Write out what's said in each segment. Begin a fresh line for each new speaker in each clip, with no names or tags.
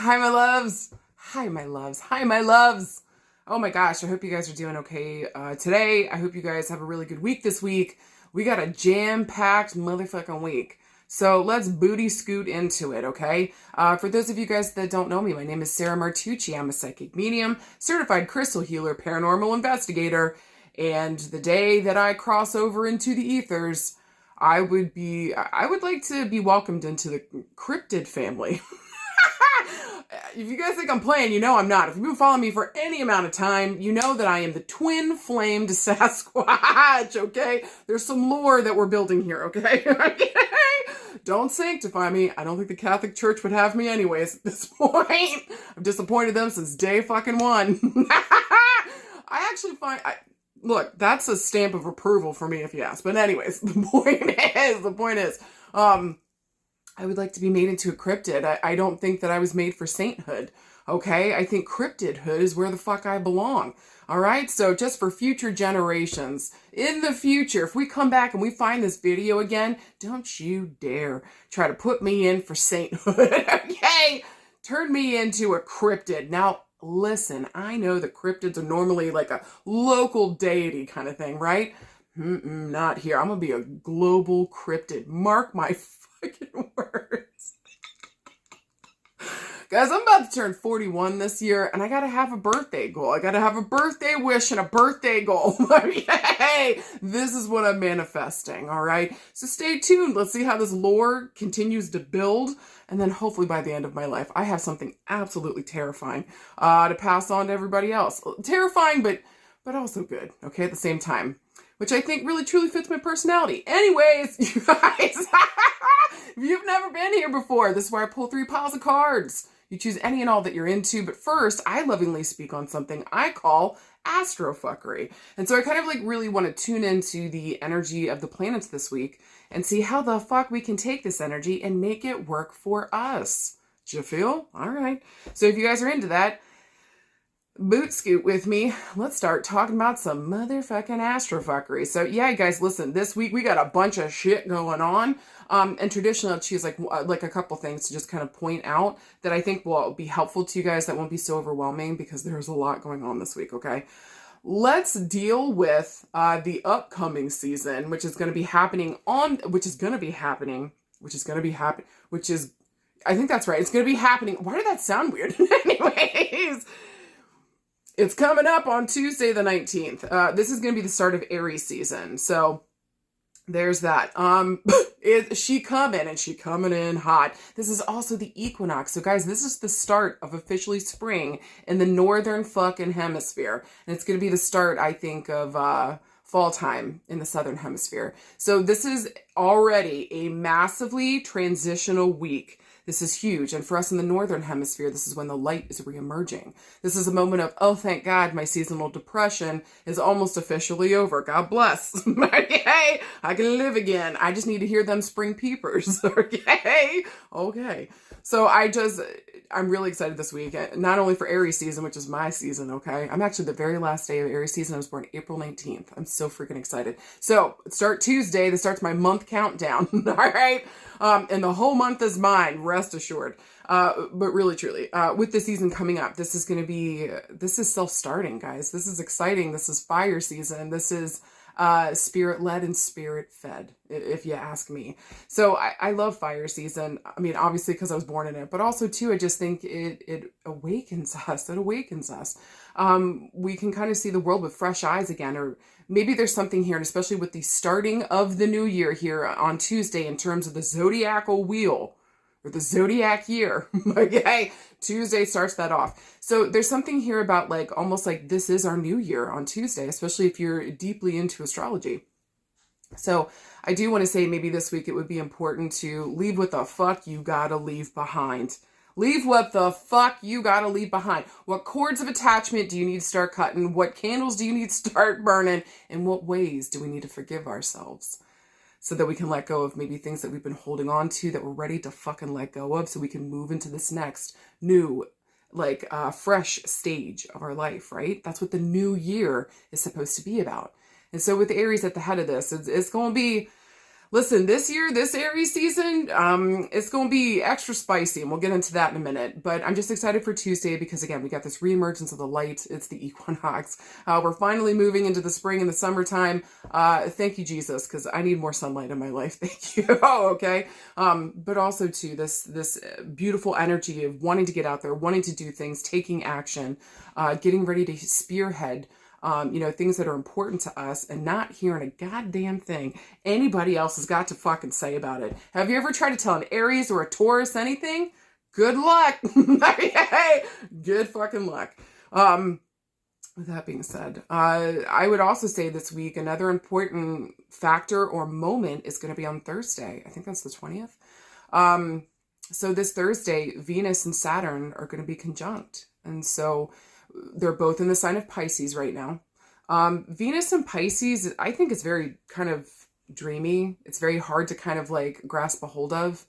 Hi, my loves. Hi, my loves. Hi, my loves. Oh my gosh, I hope you guys are doing okay today. I hope you guys have a really good week this week. We got a jam-packed motherfucking week. So let's booty scoot into it, okay? For those of you guys that don't know me, my name is Sarah Martucci. I'm a psychic medium, certified crystal healer, paranormal investigator, and the day that I cross over into the ethers, I would like to be welcomed into the cryptid family. If you guys think I'm playing, you know I'm not. If you've been following me for any amount of time, you know that I am the twin-flamed Sasquatch, okay? There's some lore that we're building here, okay? Don't sanctify me. I don't think the Catholic Church would have me anyways at this point. I've disappointed them since day fucking one. I actually find... look, that's a stamp of approval for me if you ask. But anyways, the point is, I would like to be made into a cryptid. I don't think that I was made for sainthood, okay? I think cryptidhood is where the fuck I belong, all right? So just for future generations, in the future, if we come back and we find this video again, don't you dare try to put me in for sainthood, okay? Turn me into a cryptid. Now, listen, I know that cryptids are normally like a local deity kind of thing, right? Not here. I'm gonna be a global cryptid. Mark my fucking words. Guys, I'm about to turn 41 this year, and I gotta have a birthday goal. I gotta have a birthday wish and a birthday goal. Hey, this is what I'm manifesting, all right? So stay tuned. Let's see how this lore continues to build, and then hopefully by the end of my life, I have something absolutely terrifying to pass on to everybody else. Terrifying, but also good, okay, at the same time, which I think really truly fits my personality. Anyways, you guys, if you've never been here before, this is where I pull 3 piles of cards. You choose any and all that you're into, but first, I lovingly speak on something I call astrofuckery. And so I kind of like really want to tune into the energy of the planets this week and see how the fuck we can take this energy and make it work for us. Do you feel? All right. So if you guys are into that, boot scoot with me. Let's start talking about some motherfucking astrofuckery. So yeah, guys, listen, this week we got a bunch of shit going on. And traditionally I'll choose like a couple things to just kind of point out that I think will be helpful to you guys, that won't be so overwhelming because there's a lot going on this week, okay? Let's deal with the upcoming season, which is going to be happening, I think that's right. It's going to be happening. Why did that sound weird? Anyways, it's coming up on Tuesday the 19th. This is going to be the start of Aries season. So there's that. She coming in hot. This is also the equinox. So guys, this is the start of officially spring in the northern fucking hemisphere. And it's going to be the start, I think, of fall time in the southern hemisphere. So this is already a massively transitional week. This is huge. And for us in the northern hemisphere, this is when the light is reemerging. This is a moment of, oh, thank God, my seasonal depression is almost officially over. God bless. Okay, I can live again. I just need to hear them spring peepers. Okay. So I'm really excited this week, not only for Aries season, which is my season, okay? I'm actually the very last day of Aries season. I was born April 19th. I'm so freaking excited. So start Tuesday. This starts my month countdown. All right. And the whole month is mine, rest assured. But really, truly, with the season coming up, this is self-starting, guys. This is exciting. This is fire season. This is spirit-led and spirit-fed, if you ask me. So I love fire season. I mean, obviously because I was born in it, but also too, I just think it awakens us. It awakens us. We can kind of see the world with fresh eyes again, or maybe there's something here, and especially with the starting of the new year here on Tuesday in terms of the zodiacal wheel, or the zodiac year, okay? Tuesday starts that off. So there's something here about like, almost like this is our new year on Tuesday, especially if you're deeply into astrology. So I do want to say maybe this week it would be important to leave what the fuck you gotta leave behind. Leave what the fuck you gotta leave behind. What cords of attachment do you need to start cutting? What candles do you need to start burning? In what ways do we need to forgive ourselves? So that we can let go of maybe things that we've been holding on to that we're ready to fucking let go of, so we can move into this next new, like, fresh stage of our life, right? That's what the new year is supposed to be about. And so with Aries at the head of this, it's going to be Listen, this year, this Aries season, it's going to be extra spicy, and we'll get into that in a minute. But I'm just excited for Tuesday because, again, we got this reemergence of the light. It's the equinox. We're finally moving into the spring and the summertime. Thank you, Jesus, because I need more sunlight in my life. Thank you. Okay. But also, too, this beautiful energy of wanting to get out there, wanting to do things, taking action, getting ready to spearhead things that are important to us and not hearing a goddamn thing anybody else has got to fucking say about it. Have you ever tried to tell an Aries or a Taurus anything? Good luck. Hey, good fucking luck. With that being said, I would also say this week, another important factor or moment is going to be on Thursday. I think that's the 20th. So this Thursday, Venus and Saturn are going to be conjunct. And so they're both in the sign of Pisces right now. Venus and Pisces, I think it's very kind of dreamy. It's very hard to kind of like grasp a hold of.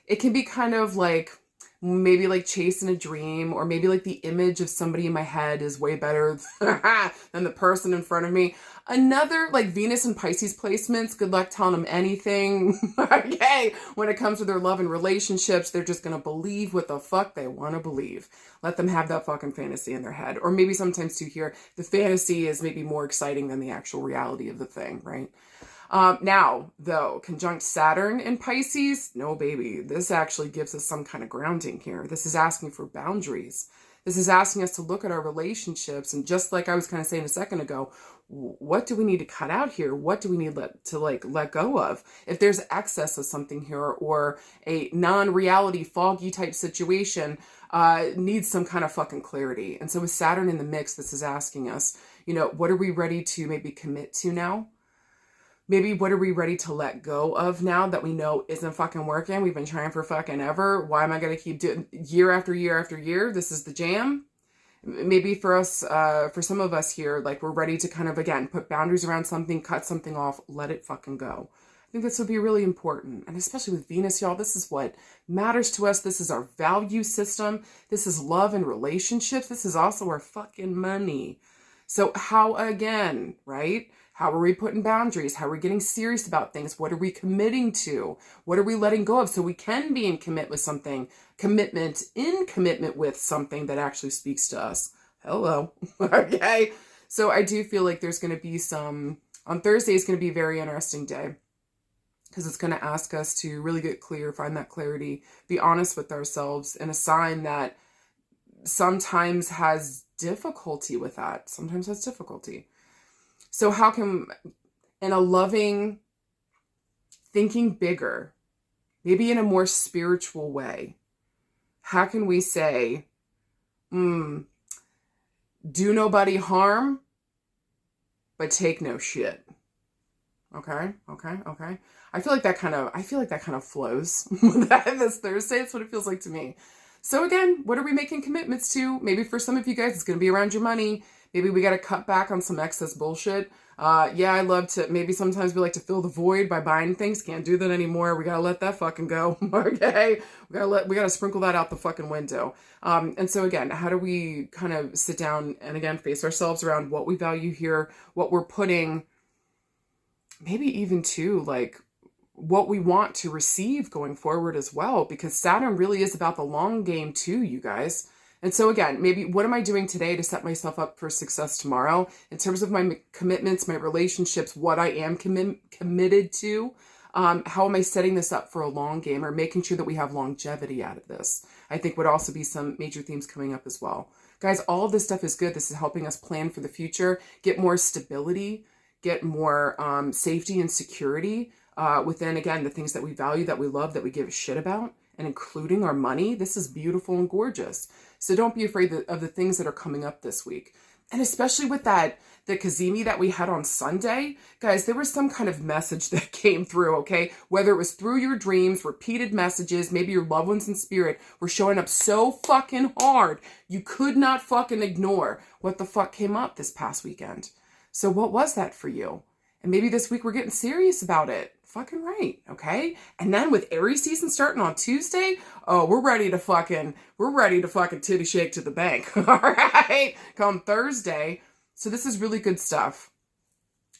It can be kind of like maybe like chasing a dream, or maybe like the image of somebody in my head is way better than the person in front of me. Another like Venus and Pisces placements, good luck telling them anything. Okay, when it comes to their love and relationships, they're just gonna believe what the fuck they want to believe. Let them have that fucking fantasy in their head. Or maybe sometimes too here, the fantasy is maybe more exciting than the actual reality of the thing, right? Now, though, conjunct Saturn in Pisces, no baby, this actually gives us some kind of grounding here. This is asking for boundaries. This is asking us to look at our relationships, and just like I was kind of saying a second ago, what do we need to cut out here? What do we need to let go of? If there's excess of something here, or a non-reality foggy type situation, needs some kind of fucking clarity. And so with Saturn in the mix, this is asking us, what are we ready to maybe commit to now? Maybe what are we ready to let go of now that we know isn't fucking working? We've been trying for fucking ever. Why am I going to keep doing year after year after year? This is the jam. Maybe for us, for some of us here, like we're ready to kind of, again, put boundaries around something, cut something off, let it fucking go. I think this would be really important. And especially with Venus, y'all, this is what matters to us. This is our value system. This is love and relationships. This is also our fucking money. So how, again, right? How are we putting boundaries? How are we getting serious about things? What are we committing to? What are we letting go of so we can be in commitment with something with something that actually speaks to us? Hello. Okay. So I do feel like there's going to be on Thursday is going to be a very interesting day, because it's going to ask us to really get clear, find that clarity, be honest with ourselves, and a sign that sometimes has difficulty with that. Sometimes has difficulty. So how can, in a loving, thinking bigger, maybe in a more spiritual way, how can we say, do nobody harm, but take no shit? Okay. I feel like that kind of flows this Thursday. That's what it feels like to me. So again, what are we making commitments to? Maybe for some of you guys, it's going to be around your money. Maybe we got to cut back on some excess bullshit. I love to, maybe sometimes we like to fill the void by buying things. Can't do that anymore. We got to let that fucking go. Okay. We got to sprinkle that out the fucking window. And so again, how do we kind of sit down and again, face ourselves around what we value here, what we're putting, maybe even to like what we want to receive going forward as well, because Saturn really is about the long game too, you guys. And so again, maybe what am I doing today to set myself up for success tomorrow in terms of my commitments, my relationships, what I am committed to? How am I setting this up for a long game, or making sure that we have longevity out of this? I think would also be some major themes coming up as well. Guys, all of this stuff is good. This is helping us plan for the future, get more stability, get more safety and security within, again, the things that we value, that we love, that we give a shit about, and including our money. This is beautiful and gorgeous. So don't be afraid of the things that are coming up this week. And especially with the Kazemi that we had on Sunday, guys, there was some kind of message that came through, okay? Whether it was through your dreams, repeated messages, maybe your loved ones in spirit were showing up so fucking hard, you could not fucking ignore what the fuck came up this past weekend. So what was that for you? And maybe this week we're getting serious about it. Fucking right, okay? And then with Aries season starting on Tuesday, oh, we're ready to fucking titty shake to the bank, all right? Come Thursday. So this is really good stuff.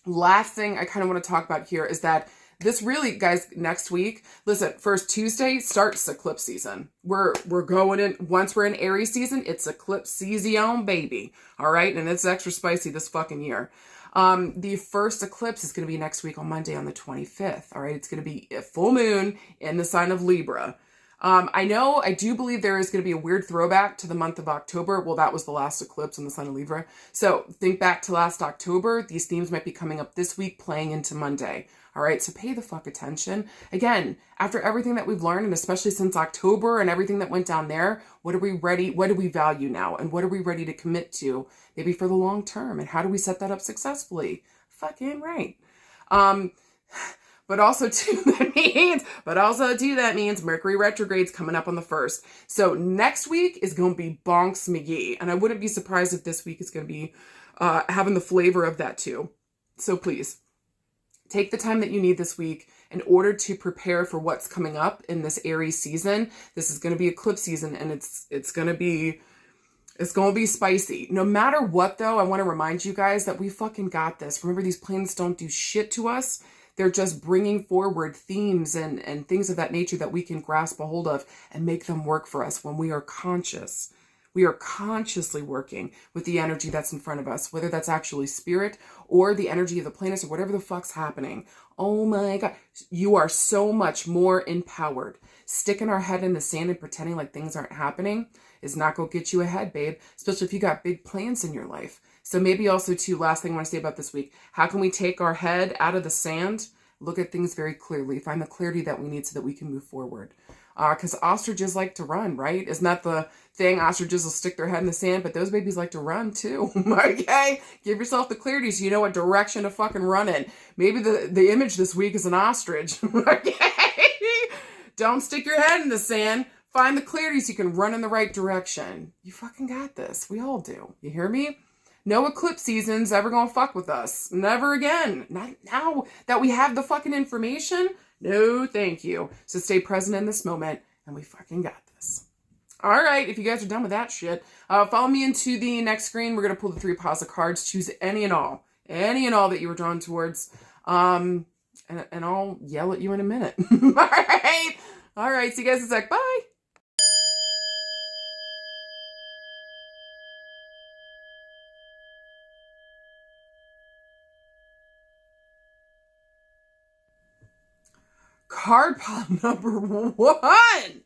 Last thing I kind of want to talk about here is that this really, guys, next week, listen, first Tuesday starts eclipse season. We're going in, once we're in Aries season, it's eclipse season, baby. All right. And it's extra spicy this fucking year. The first eclipse is going to be next week on Monday on the 25th. All right. It's going to be a full moon in the sign of Libra. I do believe there is going to be a weird throwback to the month of October. Well, that was the last eclipse in the sign of Libra. So think back to last October. These themes might be coming up this week, playing into Monday. All right. So pay the fuck attention. Again, after everything that we've learned, and especially since October and everything that went down there, what are we ready? What do we value now? And what are we ready to commit to maybe for the long term? And how do we set that up successfully? Fucking right. But also too, that means Mercury retrograde's coming up on the 1st. So next week is going to be bonks McGee. And I wouldn't be surprised if this week is going to be having the flavor of that too. So please, take the time that you need this week in order to prepare for what's coming up in this Aries season. This is going to be eclipse season, and it's going to be spicy. No matter what, though, I want to remind you guys that we fucking got this. Remember, these planets don't do shit to us. They're just bringing forward themes and things of that nature that we can grasp a hold of and make them work for us when we are conscious. We are consciously working with the energy that's in front of us, whether that's actually spirit or the energy of the planets or whatever the fuck's happening. Oh my God. You are so much more empowered. Sticking our head in the sand and pretending like things aren't happening is not going to get you ahead, babe, especially if you got big plans in your life. So maybe also, too, last thing I want to say about this week, how can we take our head out of the sand, look at things very clearly, find the clarity that we need so that we can move forward? Because ostriches like to run, right? Isn't that the thing? Ostriches will stick their head in the sand, but those babies like to run too. Okay? Give yourself the clarity so you know what direction to fucking run in. Maybe the image this week is an ostrich. Okay? Don't stick your head in the sand. Find the clarity so you can run in the right direction. You fucking got this. We all do. You hear me? No eclipse season's ever gonna fuck with us. Never again. Not now that we have the fucking information. No, thank you. So stay present in this moment, and we fucking got this. All right, if you guys are done with that shit, follow me into the next screen. We're gonna pull the 3 piles of cards. Choose any and all that you were drawn towards, and I'll yell at you in a minute. All right. See you guys in a sec. Bye. Card pile number 1.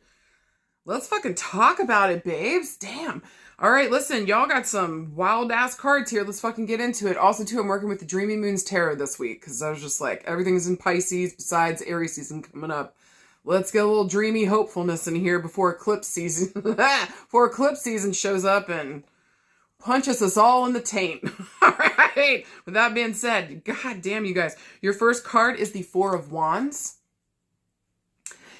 Let's fucking talk about it, babes. Damn. All right, listen, y'all got some wild ass cards here. Let's fucking get into it. Also, too, I'm working with the Dreamy Moons Tarot this week because I was just like, everything's in Pisces besides Aries season coming up. Let's get a little dreamy hopefulness in here before eclipse season. Before eclipse season shows up and punches us all in the taint. All right. With that being said, god damn you guys. Your first card is the 4 of Wands.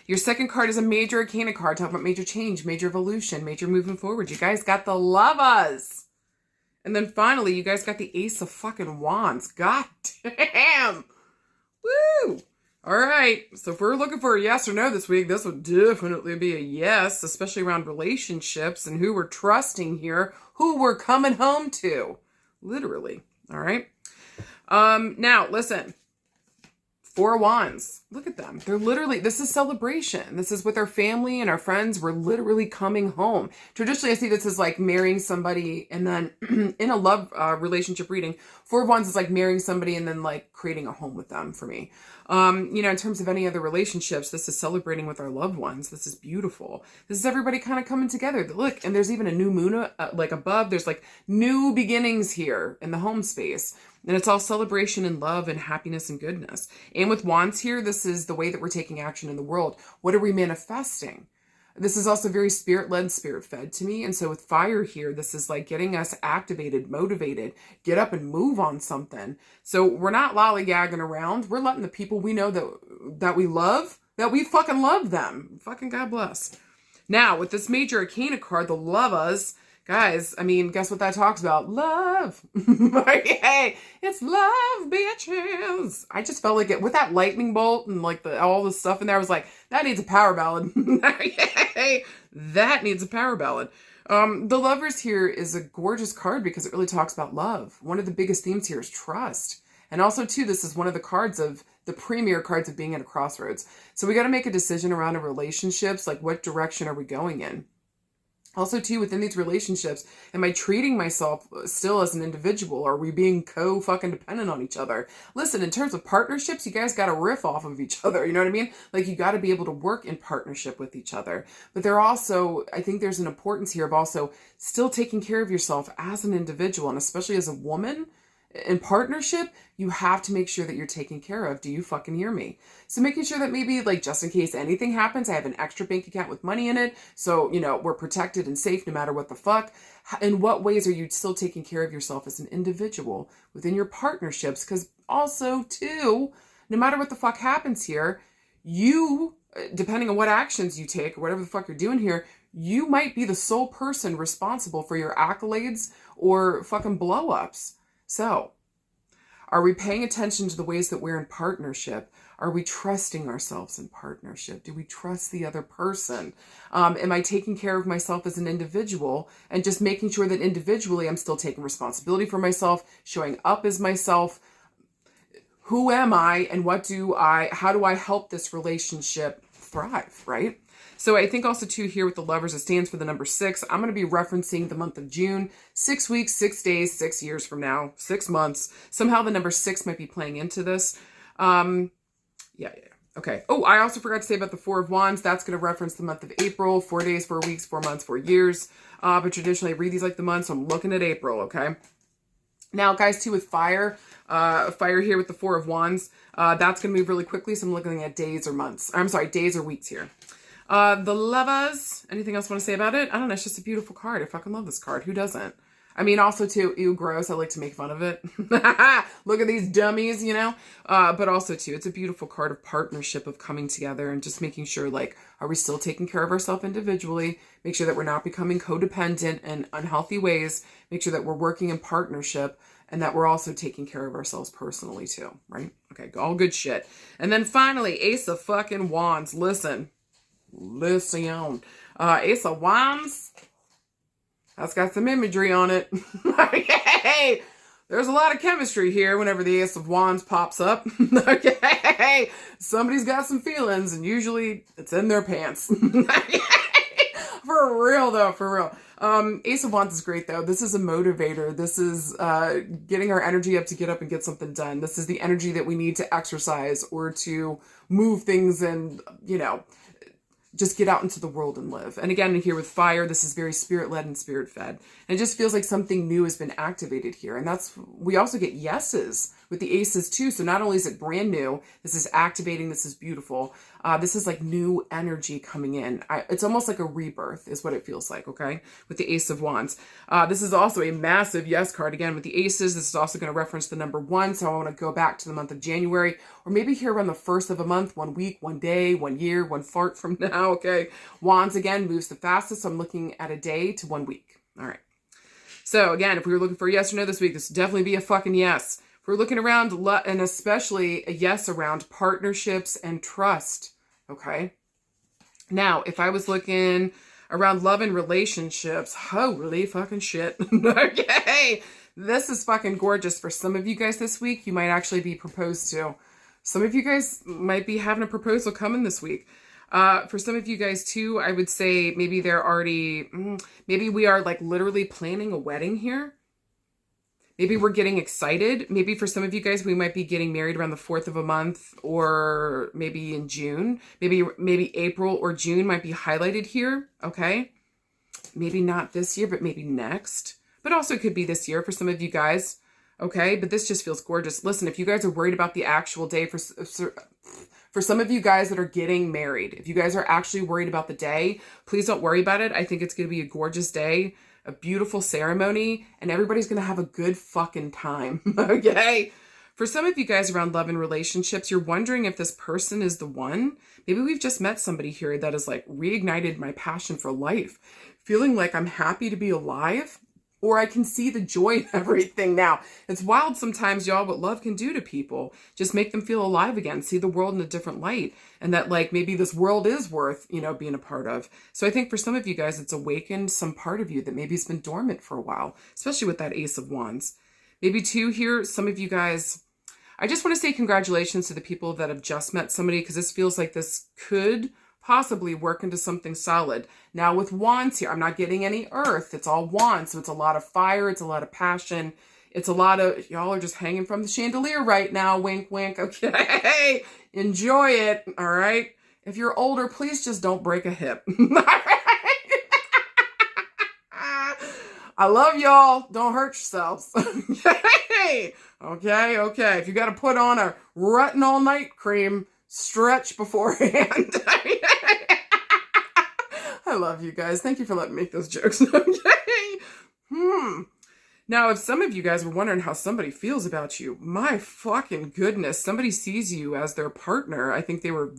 Your second card is a major arcana card, talking about major change, major evolution, major moving forward. You guys got the Lovelies. And then finally, you guys got the Ace of fucking Wands. God damn. Woo. All right. So if we're looking for a yes or no this week, this would definitely be a yes, especially around relationships and who we're trusting here, who we're coming home to. Literally. All right. Now, listen. 4 Wands. Look at them. They're literally, this is celebration. This is with our family and our friends. We're literally coming home. Traditionally, I see this as like marrying somebody and then in a love relationship reading, 4 of Wands is like marrying somebody and then like creating a home with them for me. In terms of any other relationships, this is celebrating with our loved ones. This is beautiful. This is everybody kind of coming together. Look, and there's even a new moon like above. There's like new beginnings here in the home space. And it's all celebration and love and happiness and goodness. And with Wands here, this is the way that we're taking action in the world. What are we manifesting? This is also very spirit-led, spirit-fed to me. And so with fire here, this is like getting us activated, motivated, get up and move on something. So we're not lollygagging around. We're letting the people we know that we love, that we fucking love them. Fucking God bless. Now, with this major arcana card, the Lovelies, guys, I mean, guess what that talks about? Love. Hey, it's love, bitches. I just felt like it with that lightning bolt and like all the stuff in there. I was like, that needs a power ballad. That needs a power ballad. The Lovers here is a gorgeous card because it really talks about love. One of the biggest themes here is trust. And also, too, this is one of the cards of the premier cards of being at a crossroads. So we got to make a decision around our relationships, like what direction are we going in? Also, too, within these relationships, am I treating myself still as an individual? Are we being co-fucking dependent on each other? Listen, in terms of partnerships, you guys got to riff off of each other. You know what I mean? Like, you got to be able to work in partnership with each other. But there also, I think there's an importance here of also still taking care of yourself as an individual, and especially as a woman. In partnership, you have to make sure that you're taken care of. Do you fucking hear me? So making sure that maybe, like, just in case anything happens, I have an extra bank account with money in it. So, you know, we're protected and safe no matter what the fuck. In what ways are you still taking care of yourself as an individual within your partnerships? Because also, too, no matter what the fuck happens here, you, depending on what actions you take or whatever the fuck you're doing here, you might be the sole person responsible for your accolades or fucking blow-ups. So, are we paying attention to the ways that we're in partnership? Are we trusting ourselves in partnership? Do we trust the other person? Am I taking care of myself as an individual and just making sure that individually I'm still taking responsibility for myself, showing up as myself? Who am I and how do I help this relationship thrive, right? So I think also too here with the Lovers, it stands for the number 6. I'm going to be referencing the month of June, 6 weeks, 6 days, 6 years from now, 6 months. Somehow the number 6 might be playing into this. Yeah. Okay. Oh, I also forgot to say about the 4 of Wands. That's going to reference the month of April, 4 days, 4 weeks, 4 months, 4 years. But traditionally I read these like the month, so I'm looking at April, okay? Now, guys, too, with fire here with the 4 of Wands, that's going to move really quickly, so I'm looking at days or months. I'm sorry, days or weeks here. The Lovers, anything else want to say about it? I don't know, it's just a beautiful card. I fucking love this card. Who doesn't? I mean, also, too, ew, gross. I like to make fun of it. Look at these dummies, you know? But also, too, it's a beautiful card of partnership, of coming together and just making sure, like, are we still taking care of ourselves individually? Make sure that we're not becoming codependent in unhealthy ways. Make sure that we're working in partnership and that we're also taking care of ourselves personally, too, right? Okay, all good shit. And then finally, Ace of fucking Wands. Listen. Ace of Wands. That's got some imagery on it. Okay. There's a lot of chemistry here whenever the Ace of Wands pops up. Okay. Somebody's got some feelings and usually it's in their pants. For real though, for real. Ace of Wands is great though. This is a motivator. This is getting our energy up to get up and get something done. This is the energy that we need to exercise or to move things and, you know, just get out into the world and live. And again, here with fire, this is very spirit-led and spirit-fed. And it just feels like something new has been activated here. And we also get yeses with the aces too. So not only is it brand new, this is activating, this is beautiful. This is like new energy coming in. It's almost like a rebirth is what it feels like, okay? With the Ace of Wands. This is also a massive yes card. Again, with the aces, this is also going to reference the number 1. So I want to go back to the month of January, or maybe here around the 1st of a month, 1 week, 1 day, 1 year, 1 fart from now, okay? Wands, again, moves the fastest. So I'm looking at a day to 1 week. All right. So again, if we were looking for a yes or no this week, this would definitely be a fucking yes. If we're looking around, and especially a yes around partnerships and trust, okay? Now, if I was looking around love and relationships, holy fucking shit. Okay, this is fucking gorgeous. For some of you guys this week, you might actually be proposed to. Some of you guys might be having a proposal coming this week. For some of you guys too, I would say maybe maybe we are like literally planning a wedding here. Maybe we're getting excited. Maybe for some of you guys, we might be getting married around the 4th of a month or maybe in June. Maybe April or June might be highlighted here, okay? Maybe not this year, but maybe next. But also it could be this year for some of you guys, okay? But this just feels gorgeous. Listen, if you guys are worried about the actual day, for some of you guys that are getting married, if you guys are actually worried about the day, please don't worry about it. I think it's going to be a gorgeous day, a beautiful ceremony, and everybody's going to have a good fucking time, okay? For some of you guys around love and relationships, you're wondering if this person is the one. Maybe we've just met somebody here that has like reignited my passion for life, feeling like I'm happy to be alive, or I can see the joy in everything now. It's wild sometimes, y'all, what love can do to people. Just make them feel alive again, see the world in a different light, and that like maybe this world is worth, you know, being a part of. So I think for some of you guys, it's awakened some part of you that maybe has been dormant for a while, especially with that Ace of Wands. Maybe too here, some of you guys, I just want to say congratulations to the people that have just met somebody, because this feels like this could possibly work into something solid. Now with wands here, I'm not getting any earth. It's all wands. So it's a lot of fire. It's a lot of passion. It's a lot of, y'all are just hanging from the chandelier right now. Wink, wink. Okay. Enjoy it. All right. If you're older, please just don't break a hip. All right. I love y'all. Don't hurt yourselves. Okay. Okay. If you got to put on a retinol night cream, stretch beforehand. I love you guys. Thank you for letting me make those jokes. Okay. Now, if some of you guys were wondering how somebody feels about you, my fucking goodness, somebody sees you as their partner. I think they're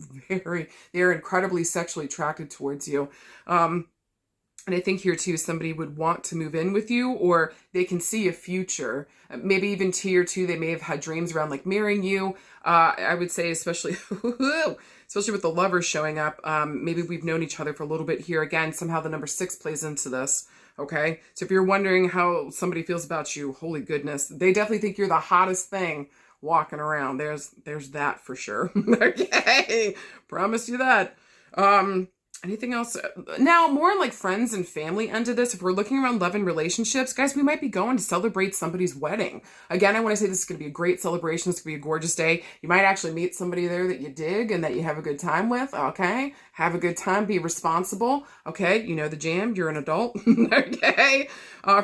incredibly sexually attracted towards you. And I think here too, somebody would want to move in with you, or they can see a future. Maybe even tier 2, they may have had dreams around like marrying you. I would say especially with the lovers showing up, maybe we've known each other for a little bit here. Again, somehow the number 6 plays into this. Okay. So if you're wondering how somebody feels about you, holy goodness, they definitely think you're the hottest thing walking around. There's that for sure. Okay. Promise you that. Anything else? Now, more on like friends and family end of this. If we're looking around love and relationships, guys, we might be going to celebrate somebody's wedding. Again, I want to say this is going to be a great celebration. This is going to be a gorgeous day. You might actually meet somebody there that you dig and that you have a good time with. Okay. Have a good time. Be responsible. Okay. You know the jam. You're an adult. Okay.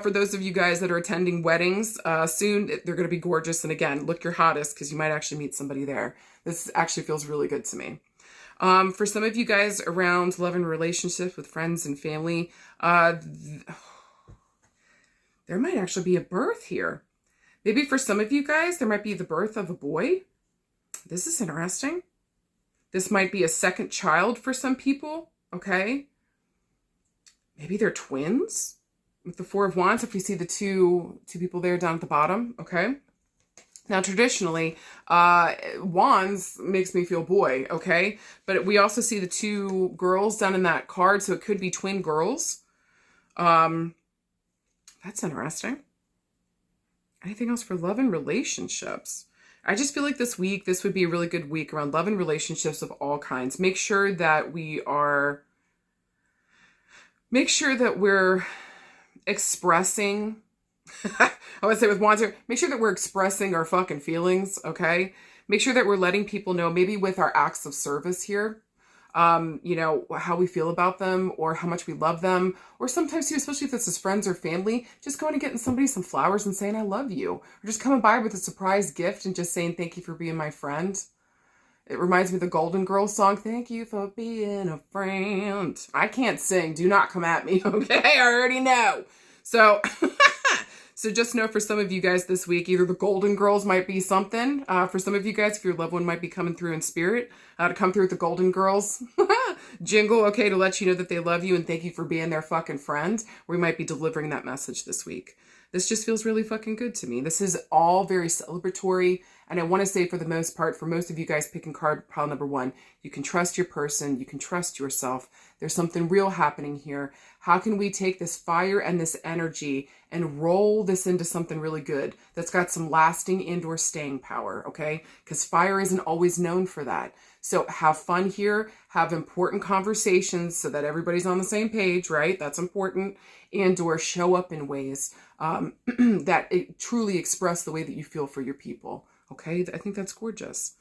For those of you guys that are attending weddings, soon, they're going to be gorgeous. And again, look your hottest, because you might actually meet somebody there. This actually feels really good to me. For some of you guys around love and relationships with friends and family, there might actually be a birth here. Maybe for some of you guys, there might be the birth of a boy. This is interesting. This might be a second child for some people. Okay. Maybe they're twins with the 4 of Wands. If we see the two people there down at the bottom. Okay. Now, traditionally, wands makes me feel boy, okay? But we also see the 2 girls down in that card, so it could be twin girls. That's interesting. Anything else for love and relationships? I just feel like this week, this would be a really good week around love and relationships of all kinds. Make sure that we're expressing... I would say with wands here, make sure that we're expressing our fucking feelings, okay? Make sure that we're letting people know, maybe with our acts of service here, you know, how we feel about them or how much we love them. Or sometimes too, especially if this is friends or family, just going and getting somebody some flowers and saying, I love you. Or just coming by with a surprise gift and just saying, thank you for being my friend. It reminds me of the Golden Girls song, thank you for being a friend. I can't sing. Do not come at me, okay? I already know. So... So just know for some of you guys this week, either the Golden Girls might be something. For some of you guys, if your loved one might be coming through in spirit, to come through with the Golden Girls jingle, okay, to let you know that they love you and thank you for being their fucking friend. We might be delivering that message this week. This just feels really fucking good to me. This is all very celebratory. And I want to say for the most part, for most of you guys picking card pile number 1, you can trust your person. You can trust yourself. There's something real happening here. How can we take this fire and this energy and roll this into something really good that's got some lasting and or staying power, okay? Because fire isn't always known for that. So have fun here, have important conversations so that everybody's on the same page, right? That's important. And or show up in ways that it truly express the way that you feel for your people, okay? I think that's gorgeous.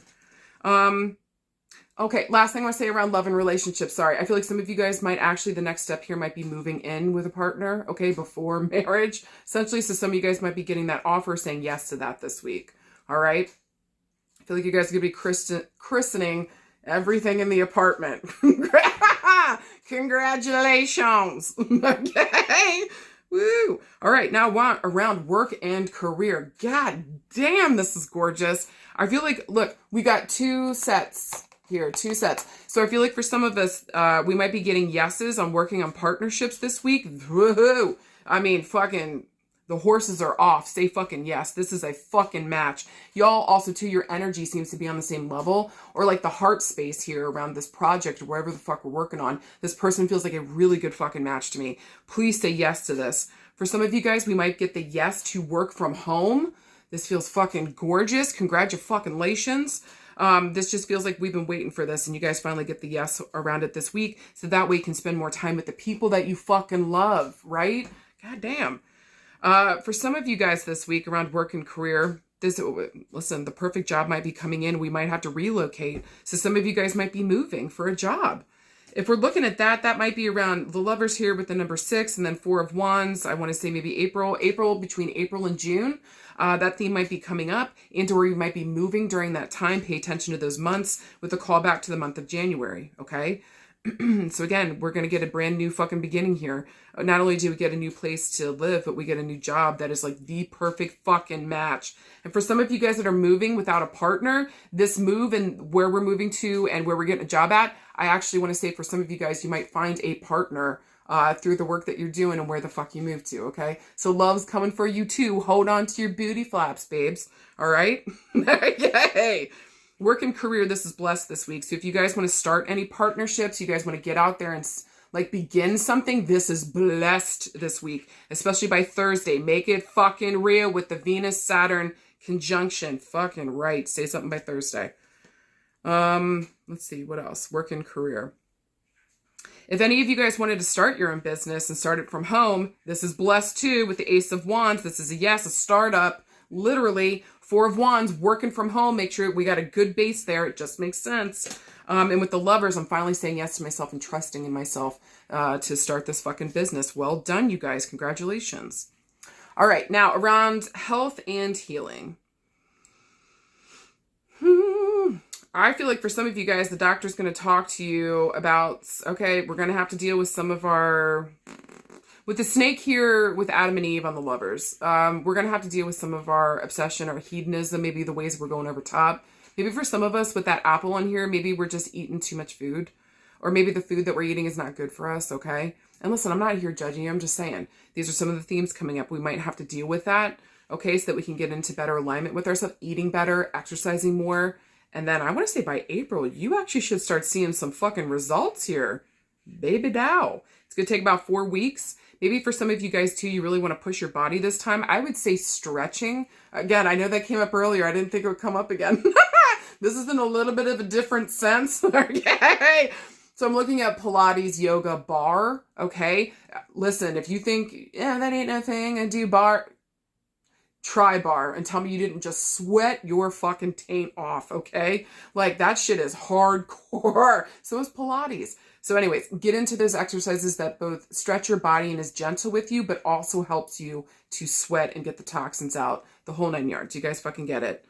Okay, last thing I want to say around love and relationships. Sorry, I feel like some of you guys might actually, the next step here might be moving in with a partner, okay, before marriage. Essentially, so some of you guys might be getting that offer, saying yes to that this week, all right? I feel like you guys are going to be christening everything in the apartment. Congratulations, okay? Woo! All right, now around work and career. God damn, this is gorgeous. I feel like, look, we got 2 sets. Here, 2 sets. So I feel like for some of us, we might be getting yeses on working on partnerships this week. Woohoo! I mean, fucking, the horses are off. Say fucking yes. This is a fucking match. Y'all also, too, your energy seems to be on the same level. Or like the heart space here around this project or wherever the fuck we're working on. This person feels like a really good fucking match to me. Please say yes to this. For some of you guys, we might get the yes to work from home. This feels fucking gorgeous. Congratulations. This just feels like we've been waiting for this, and you guys finally get the yes around it this week, so that way you can spend more time with the people that you fucking love, right? God damn. For some of you guys this week around work and career, listen, the perfect job might be coming in. We might have to relocate. So some of you guys might be moving for a job. If we're looking at that, that might be around the Lovers here with the number 6 and then 4 of Wands. I want to say maybe between April and June. That theme might be coming up, and or you might be moving during that time. Pay attention to those months with a call back to the month of January, okay? So again, we're going to get a brand new fucking beginning here. Not only do we get a new place to live, but we get a new job that is like the perfect fucking match. And for some of you guys that are moving without a partner, this move and where we're moving to and where we're getting a job at, I actually want to say for some of you guys, you might find a partner through the work that you're doing and where the fuck you move to, okay? So love's coming for you too. Hold on to your booty flaps, babes. All right? Yay! Work and career, this is blessed this week. So if you guys want to start any partnerships, you guys want to get out there and like begin something, this is blessed this week, especially by Thursday. Make it fucking real with the Venus-Saturn conjunction. Fucking right. Say something by Thursday. Let's see, what else? Work and career. If any of you guys wanted to start your own business and start it from home, this is blessed too with the Ace of Wands. This is a yes, a startup. Literally, 4 of Wands, working from home. Make sure we got a good base there. It just makes sense. And with the Lovers, I'm finally saying yes to myself and trusting in myself to start this fucking business. Well done, you guys. Congratulations. All right, now around health and healing. I feel like for some of you guys, the doctor's going to talk to you about, okay, we're going to have to deal with some of our... With the snake here with Adam and Eve on the Lovers, we're going to have to deal with some of our obsession or hedonism, maybe the ways we're going over top. Maybe for some of us with that apple on here, maybe we're just eating too much food. Or maybe the food that we're eating is not good for us, okay? And listen, I'm not here judging you. I'm just saying. These are some of the themes coming up. We might have to deal with that, okay? So that we can get into better alignment with ourselves, eating better, exercising more. And then I want to say by April, you actually should start seeing some fucking results here. Baby dow. It's going to take about 4 weeks. Maybe for some of you guys too, you really want to push your body this time. I would say stretching. Again, I know that came up earlier. I didn't think it would come up again. This is in a little bit of a different sense. Okay. So I'm looking at Pilates, yoga, bar. Okay. Listen, if you think, yeah, that ain't nothing, I do bar, try bar and tell me you didn't just sweat your fucking taint off. Okay. Like that shit is hardcore. So is Pilates. So anyways, get into those exercises that both stretch your body and is gentle with you, but also helps you to sweat and get the toxins out, the whole 9 yards. You guys fucking get it.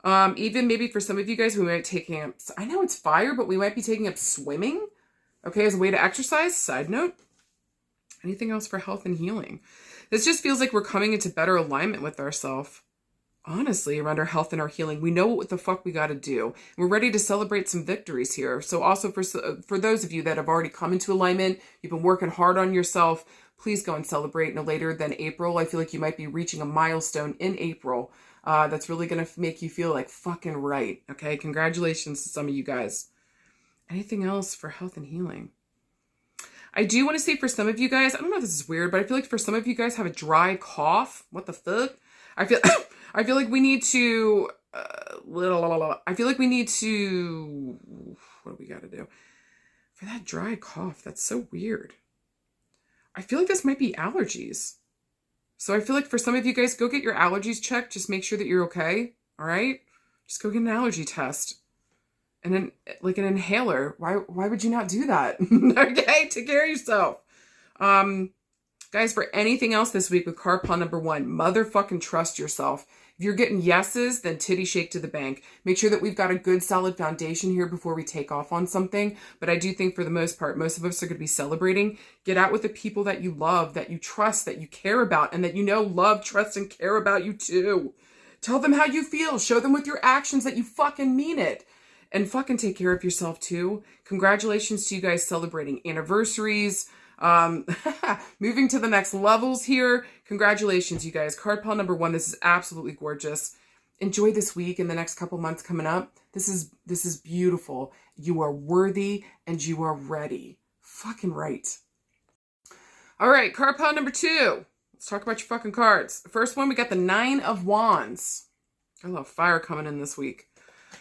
Even maybe for some of you guys, we might be taking up, I know it's fire, but we might be taking up swimming, okay, as a way to exercise. Side note. Anything else for health and healing? This just feels like we're coming into better alignment with ourselves. Honestly, around our health and our healing, we know what the fuck we got to do. We're ready to celebrate some victories here. So also for those of you that have already come into alignment, you've been working hard on yourself, please go and celebrate no later than April. I feel like you might be reaching a milestone in April that's really going to make you feel like fucking right. Okay, congratulations to some of you guys. Anything else for health and healing? I do want to say for some of you guys, I don't know if this is weird, but I feel like for some of you guys have a dry cough. What the fuck? I feel like we need to, I feel like we need to, what do we got to do? For that dry cough, that's so weird. I feel like this might be allergies. So I feel like for some of you guys, go get your allergies checked. Just make sure that you're okay. All right? Just go get an allergy test. And then, like an inhaler. Why would you not do that? Okay? Take care of yourself. Guys, for anything else this week with card pile number 1, motherfucking trust yourself. If you're getting yeses, then titty shake to the bank. Make sure that we've got a good solid foundation here before we take off on something. But I do think for the most part, most of us are going to be celebrating. Get out with the people that you love, that you trust, that you care about, and that you know love, trust, and care about you too. Tell them how you feel. Show them with your actions that you fucking mean it. And fucking take care of yourself too. Congratulations to you guys celebrating anniversaries. Moving to the next levels here. Congratulations, you guys. Card pile number 1. This is absolutely gorgeous. Enjoy this week and the next couple months coming up. This is beautiful. You are worthy and you are ready. Fucking right. All right, card pile number 2. Let's talk about your fucking cards. First one, we got the 9 of Wands. Got a lot of fire coming in this week.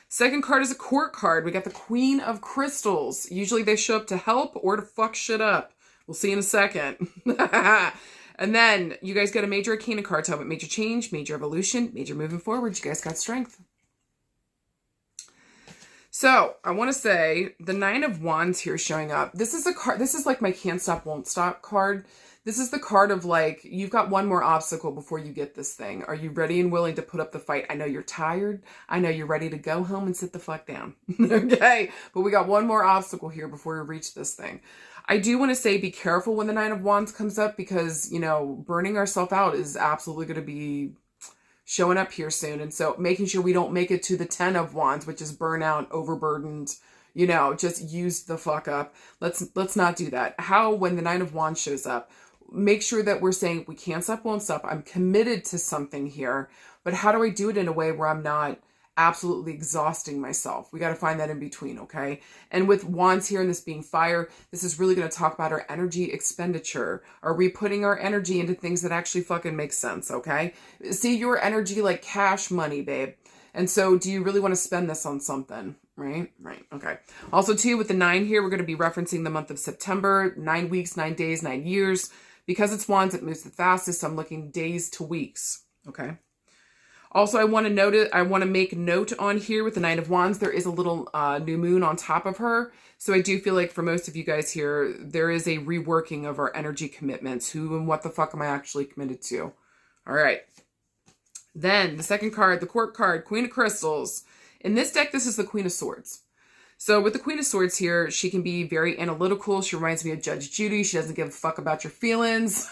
Second card is a court card. We got the Queen of Crystals. Usually they show up to help or to fuck shit up. We'll see in a second. And then you guys got a major arcana card. Talk about major change, major evolution, major moving forward. You guys got strength. So I want to say the 9 of Wands here showing up. This is a card. This is like my can't stop, won't stop card. This is the card of like, you've got one more obstacle before you get this thing. Are you ready and willing to put up the fight? I know you're tired. I know you're ready to go home and sit the fuck down. Okay. But we got one more obstacle here before we reach this thing. I do want to say be careful when the 9 of Wands comes up because, you know, burning ourselves out is absolutely going to be showing up here soon. And so making sure we don't make it to the 10 of Wands, which is burnout, overburdened, you know, just use the fuck up. Let's not do that. How, when the 9 of Wands shows up, make sure that we're saying we can't stop, won't stop. I'm committed to something here, but how do I do it in a way where I'm not absolutely exhausting myself? We got to find that in between, okay? And with Wands here and this being fire, this is really going to talk about our energy expenditure. Are we putting our energy into things that actually fucking make sense, okay? See your energy like cash money, babe. And so do you really want to spend this on something? Right? Okay. Also too, with the 9 here, we're going to be referencing the month of September, 9 weeks, 9 days, 9 years. Because it's Wands, it moves the fastest. So I'm looking days to weeks. Okay. Also, I want to make note on here with the 9 of Wands, there is a little new moon on top of her. So I do feel like for most of you guys here, there is a reworking of our energy commitments. Who and what the fuck am I actually committed to? All right. Then the second card, the court card, Queen of Crystals. In this deck, this is the Queen of Swords. So with the Queen of Swords here, she can be very analytical. She reminds me of Judge Judy. She doesn't give a fuck about your feelings.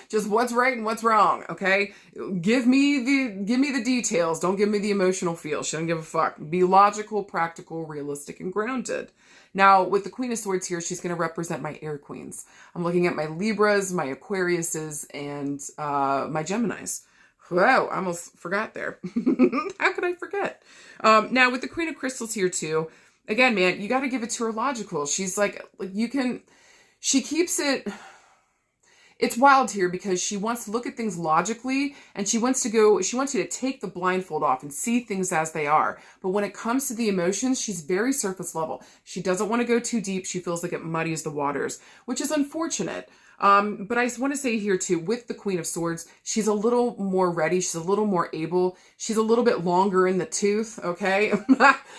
Just what's right and what's wrong, okay? Give me the details. Don't give me the emotional feel. She doesn't give a fuck. Be logical, practical, realistic, and grounded. Now, with the Queen of Swords here, she's going to represent my air queens. I'm looking at my Libras, my Aquariuses, and my Geminis. Whoa, I almost forgot there. How could I forget? Now, with the Queen of Crystals here, too, again, man, you got to give it to her logical. She's like she keeps it, it's wild here because she wants to look at things logically and she wants you to take the blindfold off and see things as they are. But when it comes to the emotions, she's very surface level. She doesn't want to go too deep. She feels like it muddies the waters, which is unfortunate. But I want to say here too, with the Queen of Swords, she's a little more ready. She's a little more able. She's a little bit longer in the tooth, okay?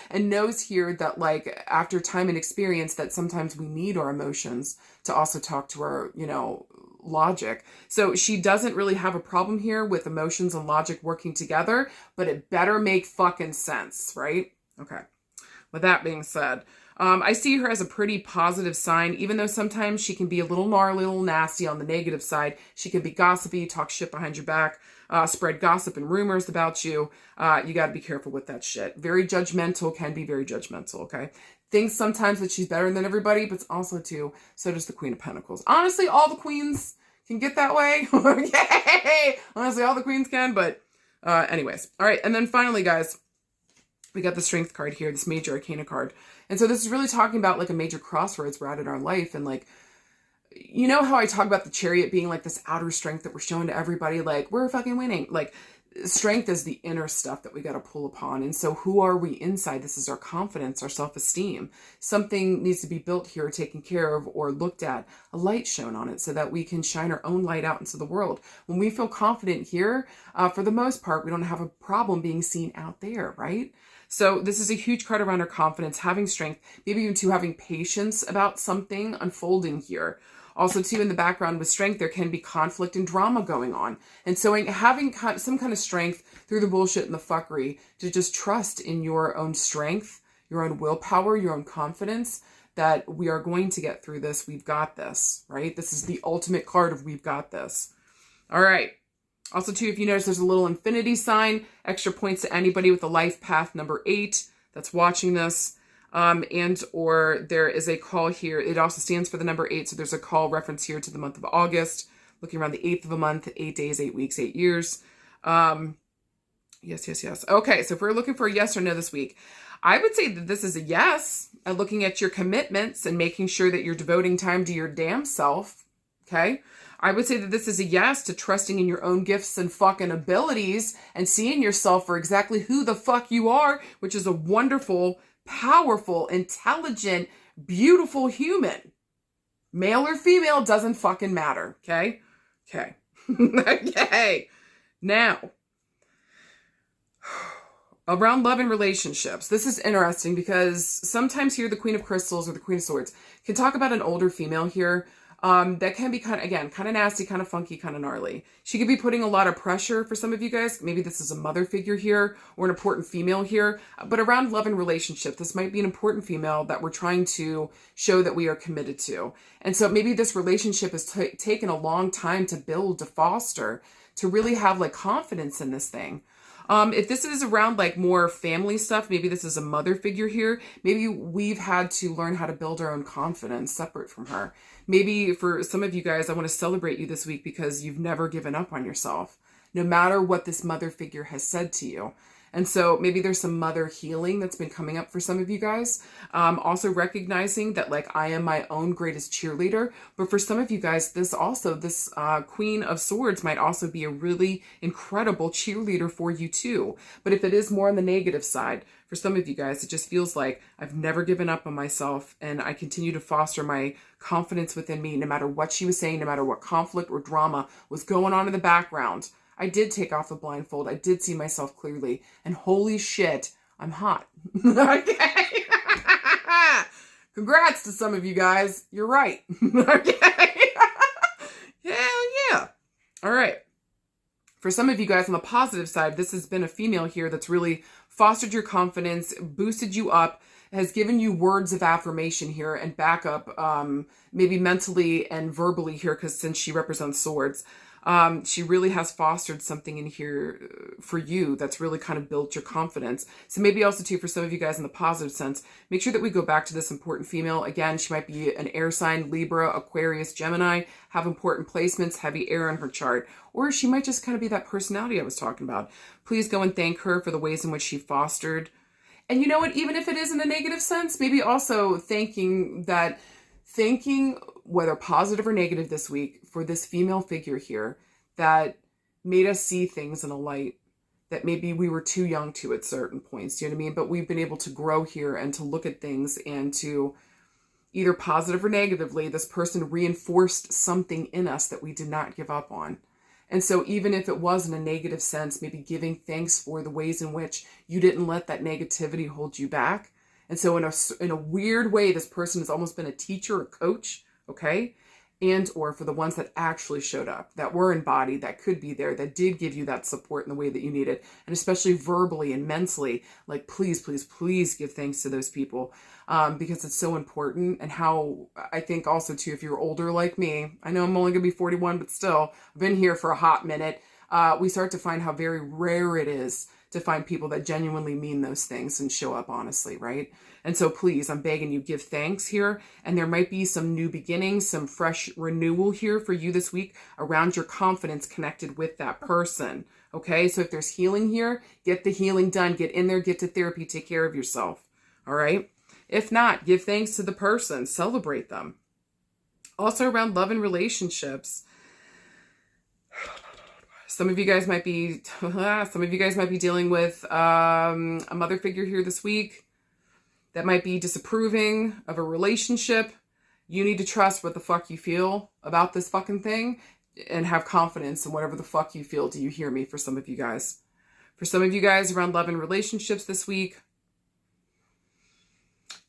And knows here that like after time and experience that sometimes we need our emotions to also talk to our, you know, logic. So she doesn't really have a problem here with emotions and logic working together, but it better make fucking sense, right? Okay. With that being said, I see her as a pretty positive sign, even though sometimes she can be a little gnarly, a little nasty on the negative side. She can be gossipy, talk shit behind your back, spread gossip and rumors about you. You got to be careful with that shit. Very judgmental, can be very judgmental, okay? Thinks sometimes that she's better than everybody, but also too, so does the Queen of Pentacles. Honestly, all the queens can get that way, okay? Honestly, all the queens can, but anyways. All right, and then finally, guys, we got the Strength card here, this Major Arcana card. And so this is really talking about like a major crossroads we're at in our life. And like, you know how I talk about the Chariot being like this outer strength that we're showing to everybody, like we're fucking winning. Like strength is the inner stuff that we got to pull upon. And so who are we inside? This is our confidence, our self-esteem. Something needs to be built here, taken care of, or looked at, a light shown on it so that we can shine our own light out into the world. When we feel confident here, for the most part, we don't have a problem being seen out there, right? So this is a huge card around our confidence, having strength, maybe even to having patience about something unfolding here. Also, too, in the background with strength, there can be conflict and drama going on. And so having some kind of strength through the bullshit and the fuckery to just trust in your own strength, your own willpower, your own confidence, that we are going to get through this. We've got this, right? This is the ultimate card of we've got this. All right. Also, too, if you notice, there's a little infinity sign, extra points to anybody with a life path number 8 that's watching this. And or there is a call here. It also stands for the number 8. So there's a call reference here to the month of August, looking around the 8th of a month, 8 days, 8 weeks, 8 years. Yes. Okay. So if we're looking for a yes or no this week, I would say that this is a yes, looking at your commitments and making sure that you're devoting time to your damn self. Okay. I would say that this is a yes to trusting in your own gifts and fucking abilities and seeing yourself for exactly who the fuck you are, which is a wonderful, powerful, intelligent, beautiful human. Male or female doesn't fucking matter, okay? Okay. Okay. Now, around love and relationships, this is interesting because sometimes here the Queen of Crystals or the Queen of Swords can talk about an older female here that can be kind of nasty, kind of funky, kind of gnarly. She could be putting a lot of pressure for some of you guys. Maybe this is a mother figure here or an important female here. But around love and relationship, this might be an important female that we're trying to show that we are committed to. And so maybe this relationship has taken a long time to build, to foster, to really have like confidence in this thing. If this is around like more family stuff, maybe this is a mother figure here. Maybe we've had to learn how to build our own confidence separate from her. Maybe for some of you guys, I want to celebrate you this week because you've never given up on yourself, no matter what this mother figure has said to you. And so maybe there's some mother healing that's been coming up for some of you guys. Also recognizing that like I am my own greatest cheerleader. But for some of you guys, this Queen of Swords might also be a really incredible cheerleader for you too. But if it is more on the negative side, for some of you guys, it just feels like I've never given up on myself and I continue to foster my confidence within me no matter what she was saying, no matter what conflict or drama was going on in the background. I did take off the blindfold. I did see myself clearly. And holy shit, I'm hot. Okay. Congrats to some of you guys. You're right. Okay. Hell yeah. All right. For some of you guys on the positive side, this has been a female here that's really fostered your confidence, boosted you up, has given you words of affirmation here and backup, maybe mentally and verbally here, because since she represents swords. She really has fostered something in here for you that's really kind of built your confidence. So maybe also too, for some of you guys in the positive sense, make sure that we go back to this important female. Again, she might be an air sign, Libra, Aquarius, Gemini, have important placements, heavy air in her chart, or she might just kind of be that personality I was talking about. Please go and thank her for the ways in which she fostered. And you know what, even if it is in a negative sense, maybe also thanking whether positive or negative this week for this female figure here that made us see things in a light that maybe we were too young to at certain points. Do you know what I mean? But we've been able to grow here and to look at things and to either positive or negatively, this person reinforced something in us that we did not give up on. And so even if it was in a negative sense, maybe giving thanks for the ways in which you didn't let that negativity hold you back. And so in a weird way, this person has almost been a teacher, a coach, okay? And or for the ones that actually showed up, that were embodied, that could be there, that did give you that support in the way that you needed. And especially verbally and mentally, like please, please, please give thanks to those people because it's so important. And how I think also too, if you're older like me, I know I'm only gonna be 41, but still, I've been here for a hot minute. We start to find how very rare it is to find people that genuinely mean those things and show up honestly, right? And so please, I'm begging you, give thanks here. And there might be some new beginnings, some fresh renewal here for you this week around your confidence connected with that person, okay? So if there's healing here, get the healing done. Get in there, get to therapy, take care of yourself, all right? If not, give thanks to the person, celebrate them. Also around love and relationships, some of you guys might be dealing with a mother figure here this week that might be disapproving of a relationship. You need to trust what the fuck you feel about this fucking thing and have confidence in whatever the fuck you feel. Do you hear me? For some of you guys. For some of you guys around love and relationships this week,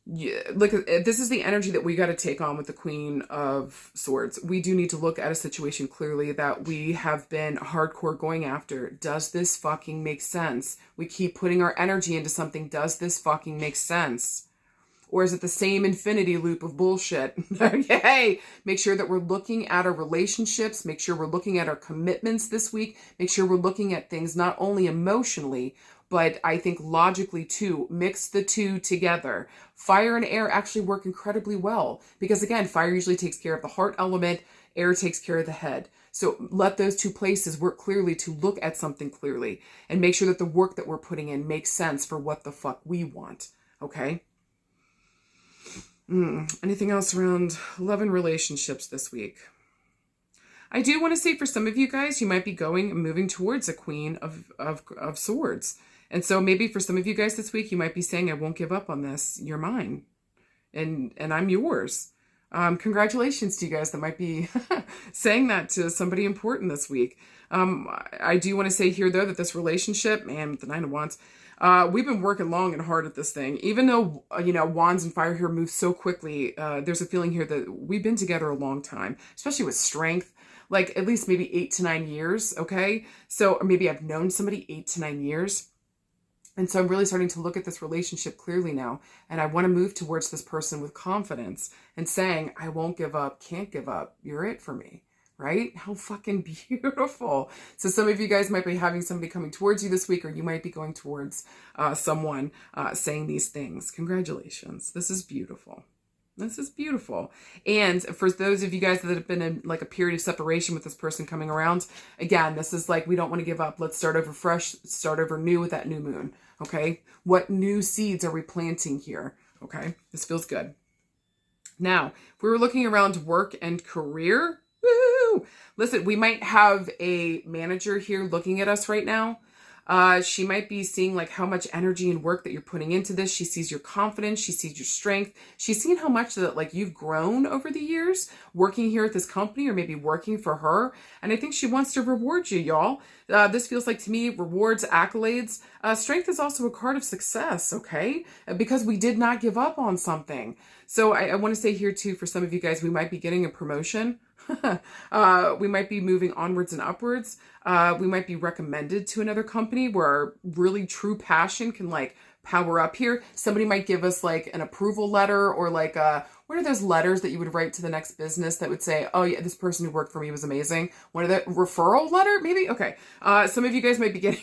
yeah, look, this is the energy that we got to take on with the Queen of Swords. We do need to look at a situation clearly that we have been hardcore going after. Does this fucking make sense? We keep putting our energy into something. Does this fucking make sense? Or is it the same infinity loop of bullshit? Okay. Make sure that we're looking at our relationships. Make sure we're looking at our commitments this week. Make sure we're looking at things not only emotionally, but I think logically too. Mix the two together. Fire and air actually work incredibly well because again, fire usually takes care of the heart element, air takes care of the head. So let those two places work clearly to look at something clearly and make sure that the work that we're putting in makes sense for what the fuck we want. Okay. Anything else around love and relationships this week? I do want to say for some of you guys, you might be moving towards a Queen of Swords. And so maybe for some of you guys this week, you might be saying, I won't give up on this. You're mine. And I'm yours. Congratulations to you guys that might be saying that to somebody important this week. I do want to say here, though, that this relationship, man, with the Nine of Wands, we've been working long and hard at this thing. Even though, Wands and Fire here move so quickly, there's a feeling here that we've been together a long time, especially with strength, like at least maybe 8 to 9 years, okay? So, or maybe I've known somebody 8 to 9 years. And so I'm really starting to look at this relationship clearly now. And I want to move towards this person with confidence and saying, I won't give up, can't give up. You're it for me, right? How fucking beautiful. So some of you guys might be having somebody coming towards you this week, or you might be going towards someone saying these things. Congratulations. This is beautiful. This is beautiful. And for those of you guys that have been in like a period of separation with this person coming around, again, this is like, we don't want to give up. Let's start over fresh, start over new with that new moon. Okay. What new seeds are we planting here? Okay. This feels good. Now, if we were looking around work and career, woo, listen, we might have a manager here looking at us right now. She might be seeing like how much energy and work that you're putting into this. She sees your confidence. She sees your strength. She's seen how much that like you've grown over the years working here at this company, or maybe working for her. And I think she wants to reward you, y'all. This feels like to me, rewards, accolades. Strength is also a card of success, okay? Because we did not give up on something. So I want to say here too, for some of you guys, we might be getting a promotion. We might be moving onwards and upwards. We might be recommended to another company where our really true passion can like power up here. Somebody might give us like an approval letter, or like what are those letters that you would write to the next business that would say, oh yeah, this person who worked for me was amazing. One of the referral letter, maybe? Okay. Some of you guys might be getting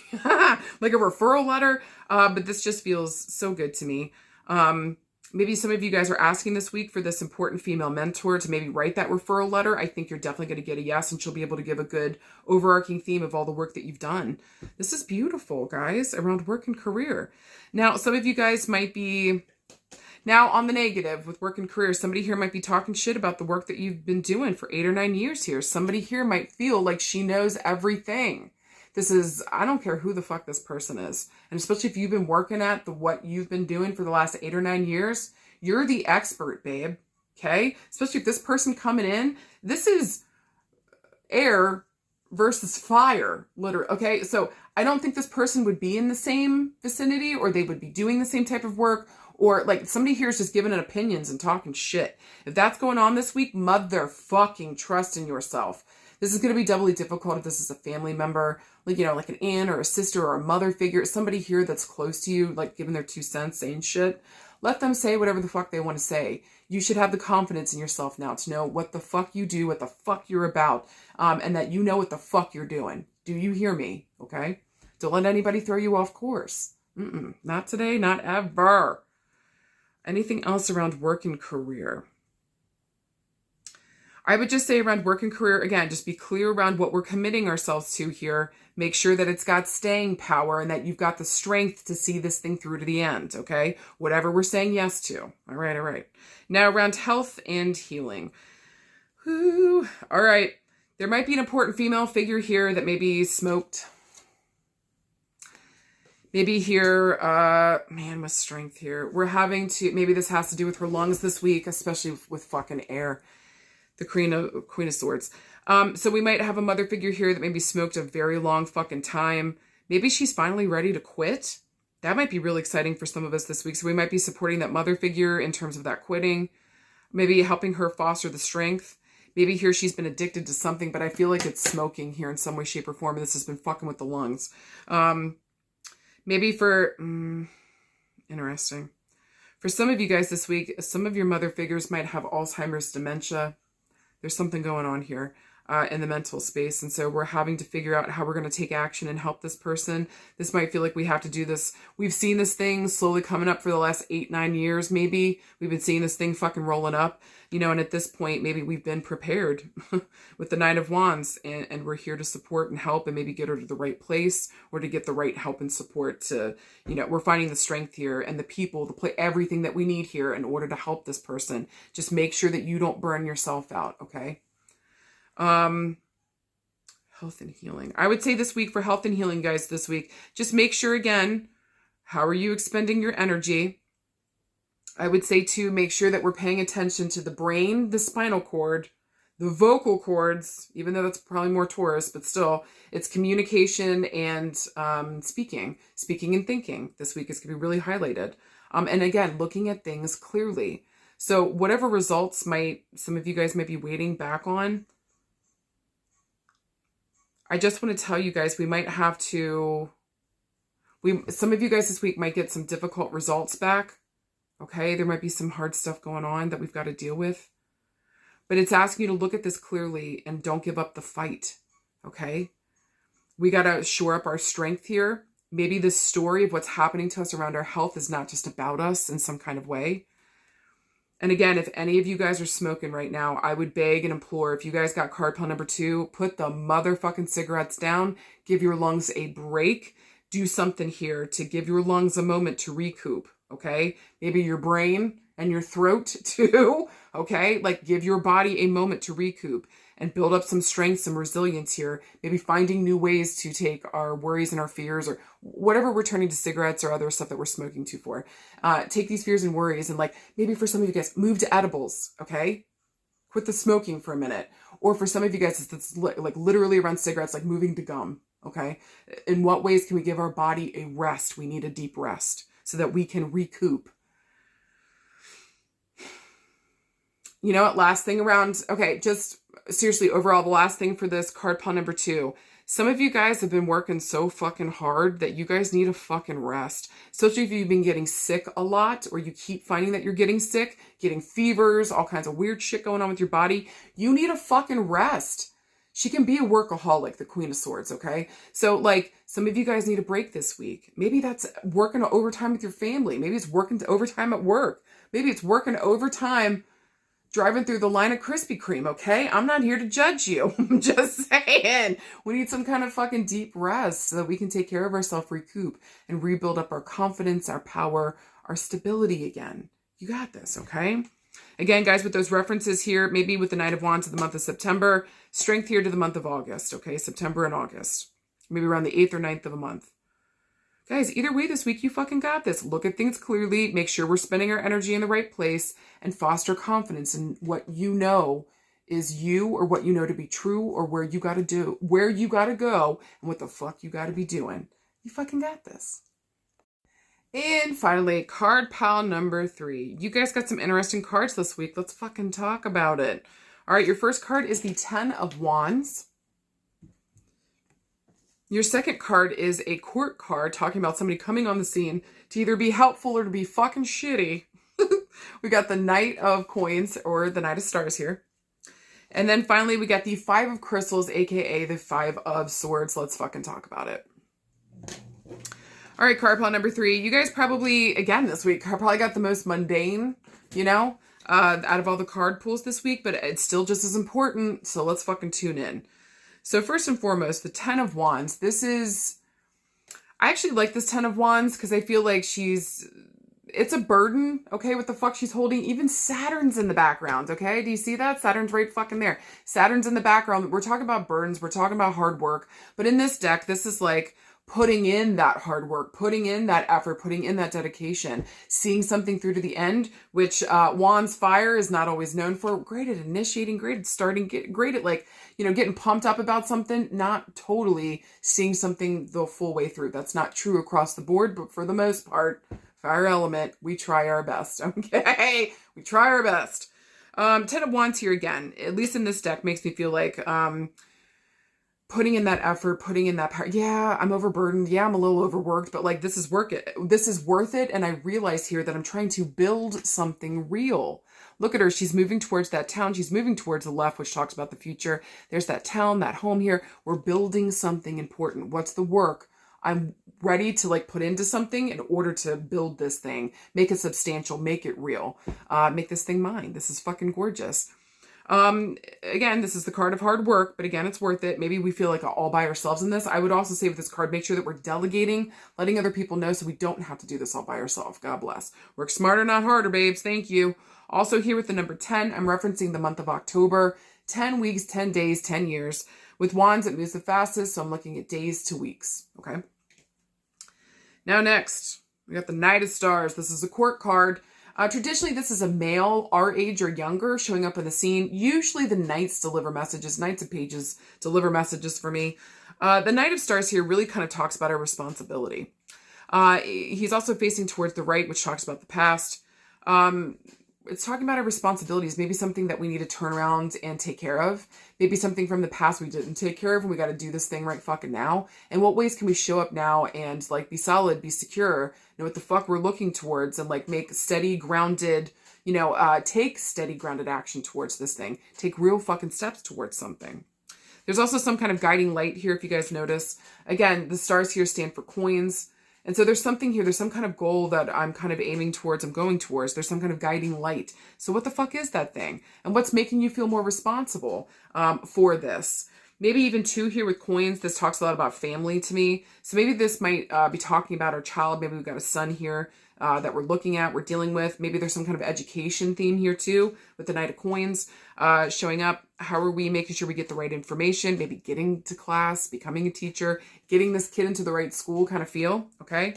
like a referral letter, but this just feels so good to me. Maybe some of you guys are asking this week for this important female mentor to maybe write that referral letter. I think you're definitely going to get a yes, and she'll be able to give a good overarching theme of all the work that you've done. This is beautiful, guys, around work and career. Now, some of you guys might be, now on the negative with work and career, somebody here might be talking shit about the work that you've been doing for 8 or 9 years here. Somebody here might feel like she knows everything. This is, I don't care who the fuck this person is. And especially if you've been working at what you've been doing for the last 8 or 9 years, you're the expert, babe. Okay? Especially if this person coming in, this is air versus fire, literally. Okay? So I don't think this person would be in the same vicinity, or they would be doing the same type of work, or like somebody here is just giving it opinions and talking shit. If that's going on this week, motherfucking trust in yourself. This is going to be doubly difficult if this is a family member, like, like an aunt or a sister or a mother figure, somebody here that's close to you, like giving their 2 cents, saying shit. Let them say whatever the fuck they want to say. You should have the confidence in yourself now to know what the fuck you do, what the fuck you're about, and that you know what the fuck you're doing. Do you hear me? Okay? Don't let anybody throw you off course. Not today, not ever. Anything else around work and career? I would just say around work and career, again, just be clear around what we're committing ourselves to here. Make sure that it's got staying power and that you've got the strength to see this thing through to the end, okay? Whatever we're saying yes to. All right. Now around health and healing. All right. There might be an important female figure here that maybe smoked. Maybe here, man, with strength here. We're having to, maybe this has to do with her lungs this week, especially with fucking air. The Queen of Swords. So we might have a mother figure here that maybe smoked a very long fucking time. Maybe she's finally ready to quit. That might be really exciting for some of us this week. So we might be supporting that mother figure in terms of that quitting. Maybe helping her foster the strength. Maybe here she's been addicted to something, but I feel like it's smoking here in some way, shape, or form. And this has been fucking with the lungs. Maybe for... interesting. For some of you guys this week, some of your mother figures might have Alzheimer's, dementia. There's something going on here in the mental space. And so we're having to figure out how we're going to take action and help this person. This might feel like we have to do this. We've seen this thing slowly coming up for the last 8, 9 years, maybe. We've been seeing this thing fucking rolling up, and at this point, maybe we've been prepared with the Nine of Wands, and we're here to support and help and maybe get her to the right place, or to get the right help and support to, we're finding the strength here and the people to play everything that we need here in order to help this person. Just make sure that you don't burn yourself out, okay? Health and healing. I would say this week for health and healing, guys, this week, just make sure, again, how are you expending your energy? I would say, too, make sure that we're paying attention to the brain, the spinal cord, the vocal cords, even though that's probably more Taurus, but still, it's communication and speaking and thinking. This week is going to be really highlighted. And again, looking at things clearly. So whatever results some of you guys might be waiting back on, I just want to tell you guys, we might have to, some of you guys this week might get some difficult results back. Okay. There might be some hard stuff going on that we've got to deal with, but it's asking you to look at this clearly and don't give up the fight. Okay. We got to shore up our strength here. Maybe this story of what's happening to us around our health is not just about us in some kind of way. And again, if any of you guys are smoking right now, I would beg and implore, if you guys got card pile number 2, put the motherfucking cigarettes down, give your lungs a break, do something here to give your lungs a moment to recoup, okay? Maybe your brain and your throat too, okay? Like give your body a moment to recoup and build up some strength, some resilience here. Maybe finding new ways to take our worries and our fears or whatever we're turning to cigarettes or other stuff that we're smoking to for. Take these fears and worries and like maybe for some of you guys, move to edibles, okay? Quit the smoking for a minute. Or for some of you guys, it's like literally around cigarettes, like moving to gum, okay? In what ways can we give our body a rest? We need a deep rest so that we can recoup. You know what? Last thing around, okay, just seriously, overall, the last thing for this card pile number 2. Some of you guys have been working so fucking hard that you guys need a fucking rest. Especially if you've been getting sick a lot or you keep finding that you're getting sick, getting fevers, all kinds of weird shit going on with your body. You need a fucking rest. She can be a workaholic, the Queen of Swords, okay? So like some of you guys need a break this week. Maybe that's working overtime with your family. Maybe it's working overtime at work. Maybe it's working overtime driving through the line of Krispy Kreme, okay? I'm not here to judge you. I'm just saying. We need some kind of fucking deep rest so that we can take care of ourselves, recoup, and rebuild up our confidence, our power, our stability again. You got this, okay? Again, guys, with those references here, maybe with the Knight of Wands to the month of September, strength here to the month of August, okay? September and August. Maybe around the 8th or 9th of a month. Guys, either way this week, you fucking got this. Look at things clearly, make sure we're spending our energy in the right place, and foster confidence in what you know is you or what you know to be true or where you got to go and what the fuck you got to be doing. You fucking got this. And finally, card pile number 3. You guys got some interesting cards this week. Let's fucking talk about it. All right, your first card is the 10 of Wands. Your second card is a court card talking about somebody coming on the scene to either be helpful or to be fucking shitty. We got the Knight of Coins or the Knight of Stars here. And then finally, we got the 5 of Crystals, aka the 5 of Swords. Let's fucking talk about it. All right, card pile number 3. You guys probably, again this week, probably got the most mundane, out of all the card pools this week, but it's still just as important. So let's fucking tune in. So first and foremost, the 10 of Wands. I actually like this 10 of Wands because I feel like it's a burden, okay, what the fuck she's holding. Even Saturn's in the background, okay? Do you see that? Saturn's right fucking there. Saturn's in the background. We're talking about burdens. We're talking about hard work. But in this deck, this is like putting in that hard work, putting in that effort, putting in that dedication, seeing something through to the end, which Wands fire is not always known for. Great at initiating, great at starting, great at getting pumped up about something, not totally seeing something the full way through. That's not true across the board, but for the most part, fire element, we try our best, okay? We try our best. 10 of Wands here again, at least in this deck, makes me feel like putting in that effort, putting in that power. Yeah, I'm overburdened. Yeah, I'm a little overworked, but like this is worth it. And I realize here that I'm trying to build something real. Look at her. She's moving towards that town. She's moving towards the left, which talks about the future. There's that town, that home here. We're building something important. What's the work? I'm ready to put into something in order to build this thing, make it substantial, make it real, make this thing mine. This is fucking gorgeous. Again, this is the card of hard work, but again, it's worth it. Maybe we feel like all by ourselves in this. I would also say with this card, make sure that we're delegating, letting other people know so we don't have to do this all by ourselves. God bless. Work smarter, not harder, babes. Thank you. Also here with the number 10, I'm referencing the month of October, 10 weeks, 10 days, 10 years. With Wands, it moves the fastest, so I'm looking at days to weeks, okay? Now next, we got the Knight of Stars. This is a court card. Traditionally, this is a male, our age or younger, showing up in the scene. Usually the Knights deliver messages. Knights of Pages deliver messages for me. The Knight of Stars here really kind of talks about our responsibility. He's also facing towards the right, which talks about the past. It's talking about our responsibilities, maybe something that we need to turn around and take care of. Maybe something from the past we didn't take care of and we got to do this thing right fucking now. And what ways can we show up now and like be solid, be secure, know what the fuck we're looking towards, and like make steady, grounded, take steady, grounded action towards this thing. Take real fucking steps towards something. There's also some kind of guiding light here, if you guys notice. Again, the stars here stand for coins. And so there's something here, there's some kind of goal that I'm kind of aiming towards, I'm going towards. There's some kind of guiding light. So what the fuck is that thing? And what's making you feel more responsible for this? Maybe even 2 here with coins. This talks a lot about family to me. So maybe this might be talking about our child. Maybe we've got a son here that we're looking at, we're dealing with. Maybe there's some kind of education theme here too with the Knight of Coins showing up. How are we making sure we get the right information? Maybe getting to class, becoming a teacher, getting this kid into the right school kind of feel, okay?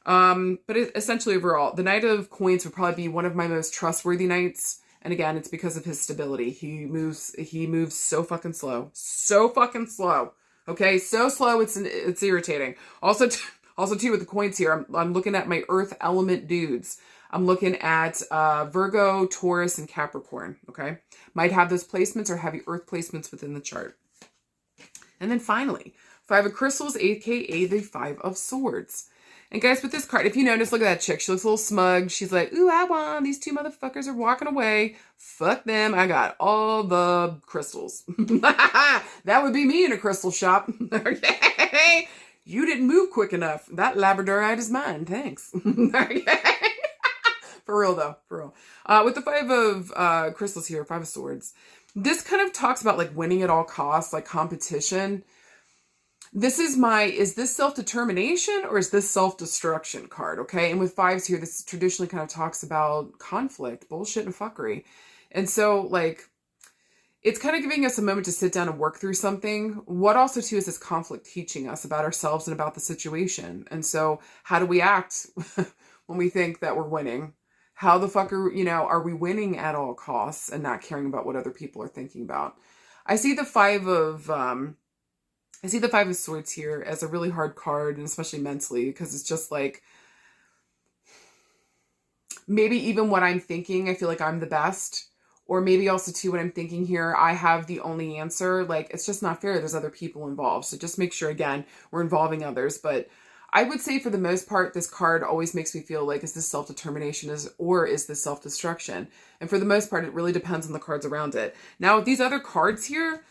But essentially overall, the Knight of Coins would probably be one of my most trustworthy knights. And again, it's because of his stability. He moves so fucking slow. So fucking slow. Okay? So slow, it's irritating. Also too with the coins here, I'm looking at my earth element dudes. I'm looking at Virgo, Taurus, and Capricorn, okay? Might have those placements or heavy earth placements within the chart. And then finally, 5 of Crystals, aka the 5 of Swords. And guys, with this card, if you notice, look at that chick. She looks a little smug. She's like, ooh, I won. These 2 motherfuckers are walking away. Fuck them. I got all the crystals. That would be me in a crystal shop. Okay. You didn't move quick enough. That Labradorite is mine. Thanks. For real, though. For real. With the 5 of crystals here, 5 of Swords, this kind of talks about like winning at all costs, like competition. Is this self-determination or is this self-destruction card, okay? And with 5s here, this traditionally kind of talks about conflict, bullshit, and fuckery. And so, like, it's kind of giving us a moment to sit down and work through something. What also, too, is this conflict teaching us about ourselves and about the situation? And so, how do we act when we think that we're winning? How the fuck are we winning at all costs and not caring about what other people are thinking about? I see the 5 of Swords here as a really hard card, and especially mentally, because it's just like, maybe even what I'm thinking, I feel like I'm the best. Or maybe also too, what I'm thinking here, I have the only answer. Like, it's just not fair. There's other people involved. So just make sure, again, we're involving others. But I would say for the most part, this card always makes me feel like, is this self-determination or is this self-destruction? And for the most part, it really depends on the cards around it. Now, with these other cards here,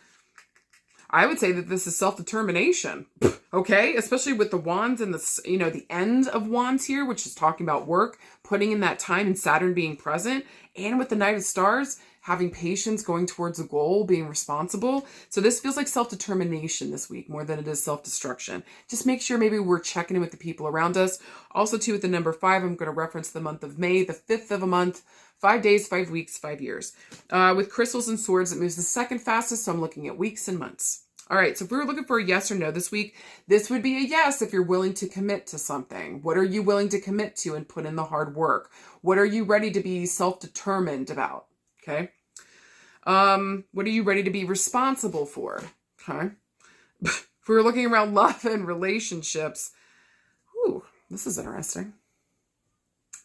I would say that this is self-determination, okay? Especially with the Wands and the end of Wands here, which is talking about work, putting in that time and Saturn being present, and with the Knight of Stars, having patience, going towards a goal, being responsible. So this feels like self-determination this week more than it is self-destruction. Just make sure maybe we're checking in with the people around us. Also too, with the number 5, I'm going to reference the month of May, the 5th of a month, 5 days, 5 weeks, 5 years. With Crystals and Swords, it moves the second fastest, so I'm looking at weeks and months. All right, so if we were looking for a yes or no this week, this would be a yes if you're willing to commit to something. What are you willing to commit to and put in the hard work? What are you ready to be self-determined about? Okay. What are you ready to be responsible for? Okay. If we were looking around love and relationships, ooh, this is interesting.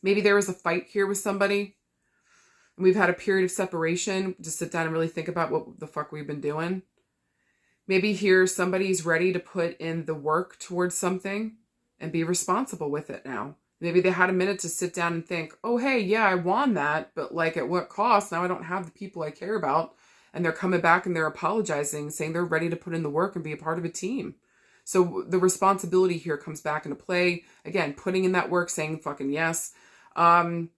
Maybe there was a fight here with somebody and we've had a period of separation. Just sit down and really think about what the fuck we've been doing. Maybe here somebody's ready to put in the work towards something and be responsible with it now. Maybe they had a minute to sit down and think, oh, hey, yeah, I won that, but like at what cost? Now I don't have the people I care about. And they're coming back and they're apologizing, saying they're ready to put in the work and be a part of a team. So the responsibility here comes back into play. Again, putting in that work, saying fucking yes. I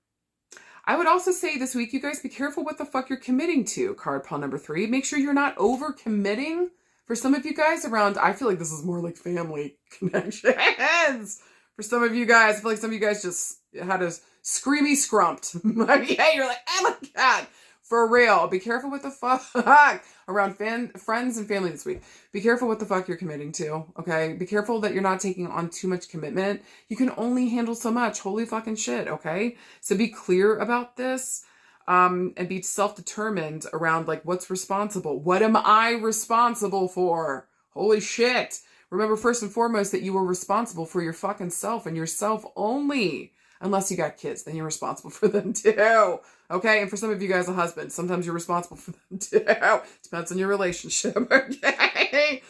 would also say this week, you guys be careful what the fuck you're committing to, card pile number 3. Make sure you're not over committing. For some of you guys around, I feel like this is more like family connections. For some of you guys, I feel like some of you guys just had a screamy scrumped. Yeah, you're like, oh my God. For real. Be careful what the fuck around friends and family this week. Be careful what the fuck you're committing to, okay? Be careful that you're not taking on too much commitment. You can only handle so much. Holy fucking shit, okay? So be clear about this, and be self-determined around like what's responsible. What am I responsible for? Holy shit. Remember first and foremost that you are responsible for your fucking self and yourself only. Unless you got kids, then you're responsible for them too. Okay? And for some of you guys, a husband, sometimes you're responsible for them too. Depends on your relationship. Okay?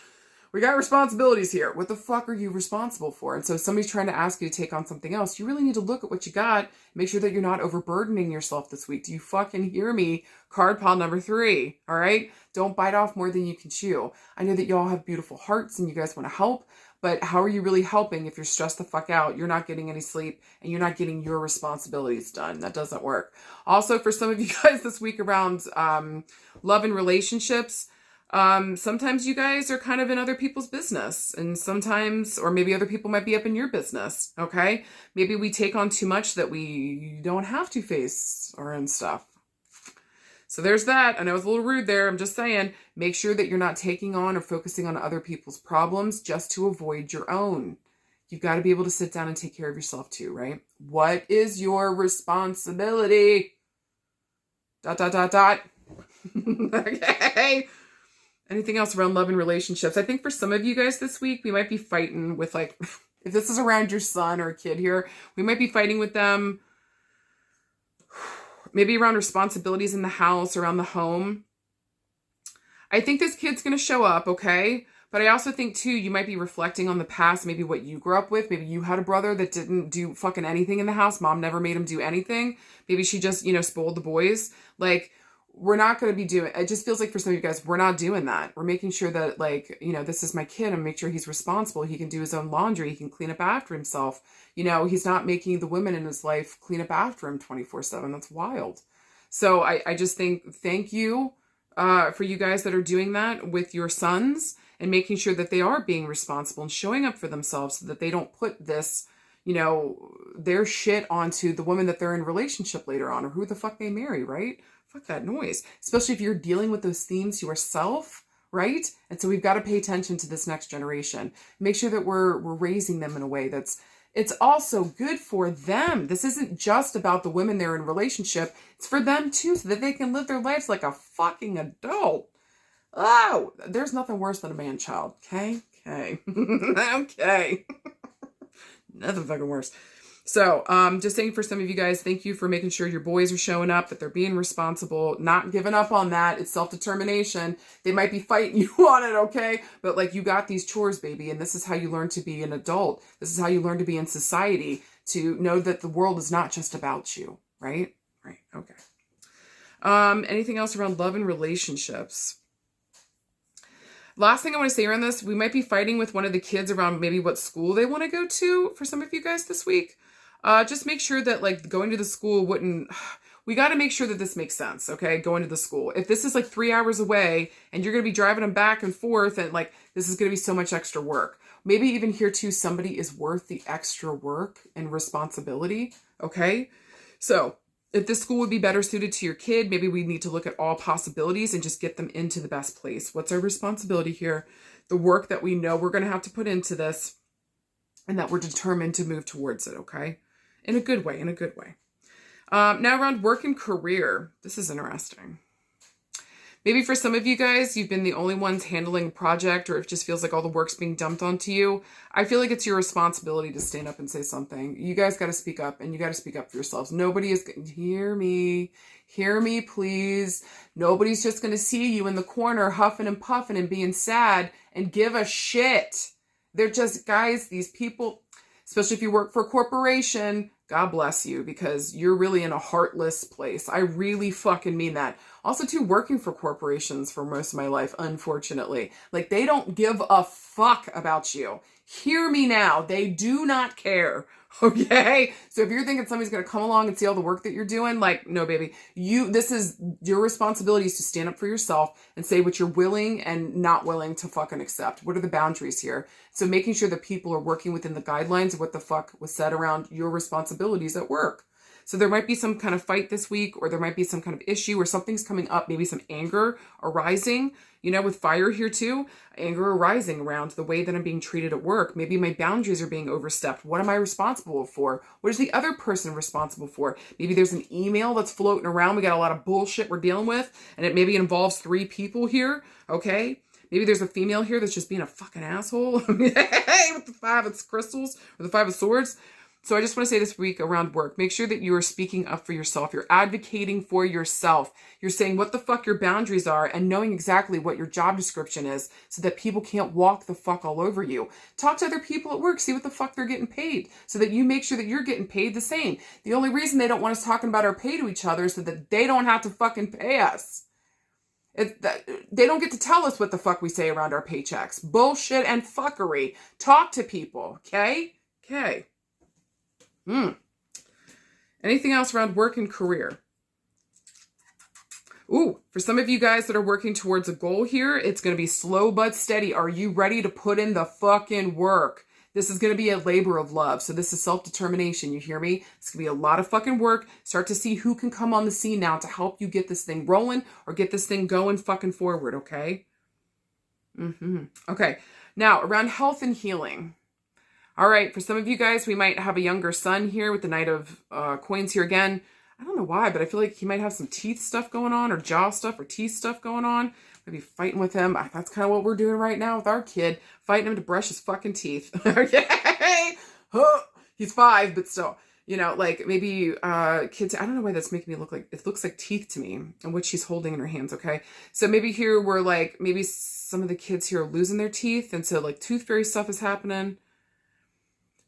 We got responsibilities here. What the fuck are you responsible for? And so if somebody's trying to ask you to take on something else, you really need to look at what you got. Make sure that you're not overburdening yourself this week. Do you fucking hear me? Card pile number 3. All right? Don't bite off more than you can chew. I know that y'all have beautiful hearts and you guys want to help. But how are you really helping if you're stressed the fuck out, you're not getting any sleep, and you're not getting your responsibilities done? That doesn't work. Also, for some of you guys this week around love and relationships, sometimes you guys are kind of in other people's business. And sometimes, or maybe other people might be up in your business, okay? Maybe we take on too much that we don't have to face our own stuff. So there's that. I know it's a little rude there. I'm just saying, make sure that you're not taking on or focusing on other people's problems just to avoid your own. You've got to be able to sit down and take care of yourself too, right? What is your responsibility? ... Okay. Anything else around love and relationships? I think for some of you guys this week, we might be fighting with like, if this is around your son or a kid here, we might be fighting with them. Maybe around responsibilities in the house, around the home. I think this kid's going to show up, okay? But I also think, too, you might be reflecting on the past, maybe what you grew up with. Maybe you had a brother that didn't do fucking anything in the house. Mom never made him do anything. Maybe she just, spoiled the boys. Like, we're not going to be doing, it just feels like for some of you guys, we're not doing that. We're making sure that, like, this is my kid and make sure he's responsible. He can do his own laundry. He can clean up after himself. He's not making the women in his life clean up after him 24/7. That's wild. So I just think, thank you for you guys that are doing that with your sons and making sure that they are being responsible and showing up for themselves so that they don't put this, their shit onto the woman that they're in a relationship later on or who the fuck they marry, right? Fuck that noise. Especially if you're dealing with those themes yourself, right? And so we've got to pay attention to this next generation. Make sure that we're raising them in a way it's also good for them. This isn't just about the women they're in a relationship. It's for them too, so that they can live their lives like a fucking adult. Oh, there's nothing worse than a man-child. Okay? Okay. Okay. Nothing fucking worse. So, just saying for some of you guys, thank you for making sure your boys are showing up, that they're being responsible, not giving up on that. It's self-determination. They might be fighting you on it, okay? But like, you got these chores, baby, and this is how you learn to be an adult. This is how you learn to be in society, to know that the world is not just about you, right? Right, okay. Anything else around love and relationships? Last thing I want to say around this, we might be fighting with one of the kids around maybe what school they want to go to for some of you guys this week. Just make sure that like going to the school we got to make sure that this makes sense, okay? Going to the school. If this is like 3 hours away and you're going to be driving them back and forth and like, this is going to be so much extra work. Maybe even here too, somebody is worth the extra work and responsibility, okay? So if this school would be better suited to your kid, maybe we need to look at all possibilities and just get them into the best place. What's our responsibility here? The work that we know we're going to have to put into this and that we're determined to move towards it, okay? In a good way, Now around work and career, this is interesting. Maybe for some of you guys, you've been the only ones handling a project, or it just feels like all the work's being dumped onto you. I feel like it's your responsibility to stand up and say something. You guys got to speak up, and you got to speak up for yourselves. Nobody is going to hear me, please. Nobody's just going to see you in the corner huffing and puffing and being sad and give a shit. They're just, guys, these people, especially if you work for a corporation, God bless you, because you're really in a heartless place. I really fucking mean that. Also, too, working for corporations for most of my life, unfortunately. Like, they don't give a fuck about you. Hear me now. They do not care. Okay? So if you're thinking somebody's going to come along and see all the work that you're doing, like, no, baby. This is your responsibility, is to stand up for yourself and say what you're willing and not willing to fucking accept. What are the boundaries here? So making sure that people are working within the guidelines of what the fuck was said around your responsibilities at work. So there might be some kind of fight this week, or there might be some kind of issue, or something's coming up, maybe some anger arising, you know, with fire here too, anger arising around the way that I'm being treated at work. Maybe my boundaries are being overstepped. What am I responsible for? What is the other person responsible for? Maybe there's an email that's floating around. We got a lot of bullshit we're dealing with, and it maybe involves 3 people here, okay? Maybe there's a female here that's just being a fucking asshole with the 5 of crystals or the 5 of swords. So I just want to say this week around work, make sure that you are speaking up for yourself. You're advocating for yourself. You're saying what the fuck your boundaries are and knowing exactly what your job description is so that people can't walk the fuck all over you. Talk to other people at work. See what the fuck they're getting paid so that you make sure that you're getting paid the same. The only reason they don't want us talking about our pay to each other is so that they don't have to fucking pay us. They don't get to tell us what the fuck we say around our paychecks. Bullshit and fuckery. Talk to people, okay? Okay. Anything else around work and career? Ooh, for some of you guys that are working towards a goal here, it's going to be slow but steady. Are you ready to put in the fucking work? This is going to be a labor of love. So this is self-determination. You hear me? It's going to be a lot of fucking work. Start to see who can come on the scene now to help you get this thing rolling or get this thing going fucking forward, okay? Okay. Now, around health and healing. All right, for some of you guys, we might have a younger son here with the Knight of Coins here again. I don't know why, but I feel like he might have some teeth stuff going on or jaw stuff or teeth stuff going on. Maybe fighting with him. That's kind of what we're doing right now with our kid. Fighting him to brush his fucking teeth. Okay? He's 5, but still. You know, like maybe kids, I don't know why that's making me look like, it looks like teeth to me and what she's holding in her hands, okay? So maybe here we're like, maybe some of the kids here are losing their teeth. And so like tooth fairy stuff is happening.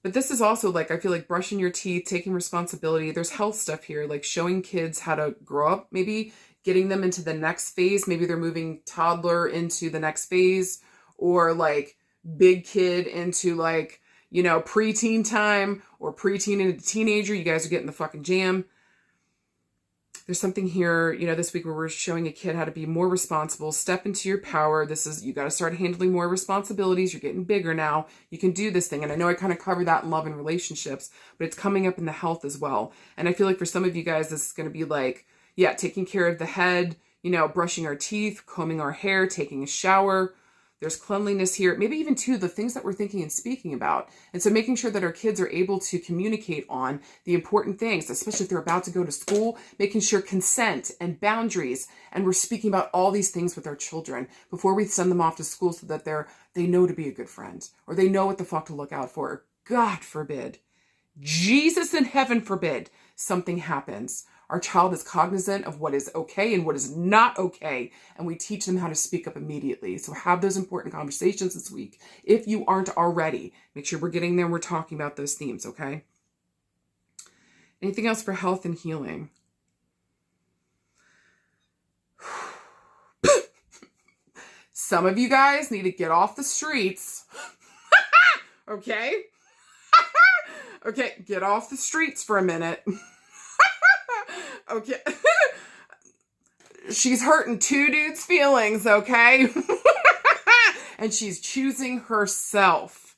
But this is also like, I feel like brushing your teeth, taking responsibility. There's health stuff here, like showing kids how to grow up, maybe getting them into the next phase. Maybe they're moving toddler into the next phase, or like big kid into like, you know, preteen time, or preteen into teenager. You guys are getting the fucking jam. There's something here, you know, this week where we're showing a kid how to be more responsible, step into your power. This is, you got to start handling more responsibilities. You're getting bigger now. You can do this thing. And I know I kind of cover that in love and relationships, but it's coming up in the health as well. And I feel like for some of you guys, this is going to be like, yeah, taking care of the head, you know, brushing our teeth, combing our hair, taking a shower. There's cleanliness here, maybe even too, the things that we're thinking and speaking about. And so making sure that our kids are able to communicate on the important things, especially if they're about to go to school, making sure consent and boundaries. And we're speaking about all these things with our children before we send them off to school so that they know to be a good friend, or they know what the fuck to look out for. God forbid, Jesus in heaven forbid, something happens. Our child is cognizant of what is okay and what is not okay, and we teach them how to speak up immediately. So have those important conversations this week. If you aren't already, make sure we're getting there. We're talking about those themes, okay? Anything else for health and healing? Some of you guys need to get off the streets. Okay? Okay, get off the streets for a minute. Okay. She's hurting 2 dudes' feelings, okay? And she's choosing herself.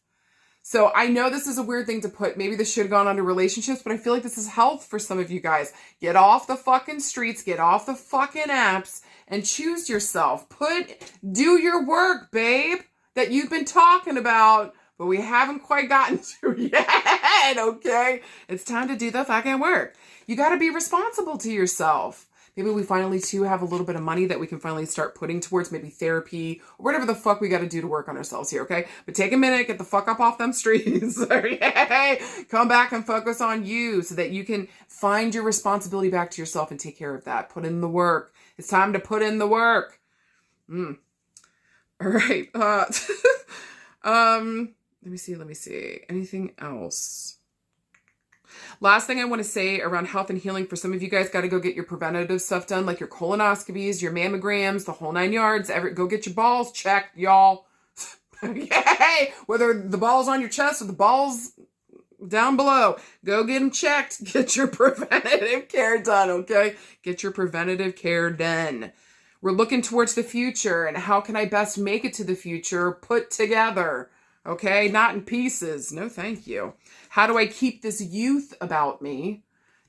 So I know this is a weird thing to put. Maybe this should have gone under relationships, but I feel like this is health for some of you guys. Get off the fucking streets, get off the fucking apps, and choose yourself. Do your work, babe, that you've been talking about, but we haven't quite gotten to yet, okay? It's time to do the fucking work. You got to be responsible to yourself. Maybe we finally, too, have a little bit of money that we can finally start putting towards maybe therapy or whatever the fuck we got to do to work on ourselves here, okay? But take a minute, get the fuck up off them streets. Okay? Come back and focus on you so that you can find your responsibility back to yourself and take care of that. Put in the work. It's time to put in the work. All right. Let me see. Anything else? Last thing I want to say around health and healing, for some of you guys, got to go get your preventative stuff done, like your colonoscopies, your mammograms, the whole 9 yards. Go get your balls checked, y'all. Okay? Whether the ball's on your chest or the ball's down below, go get them checked. Get your preventative care done, okay? Get your preventative care done. We're looking towards the future, and how can I best make it to the future put together? Okay, not in pieces. No, thank you. How do I keep this youth about me?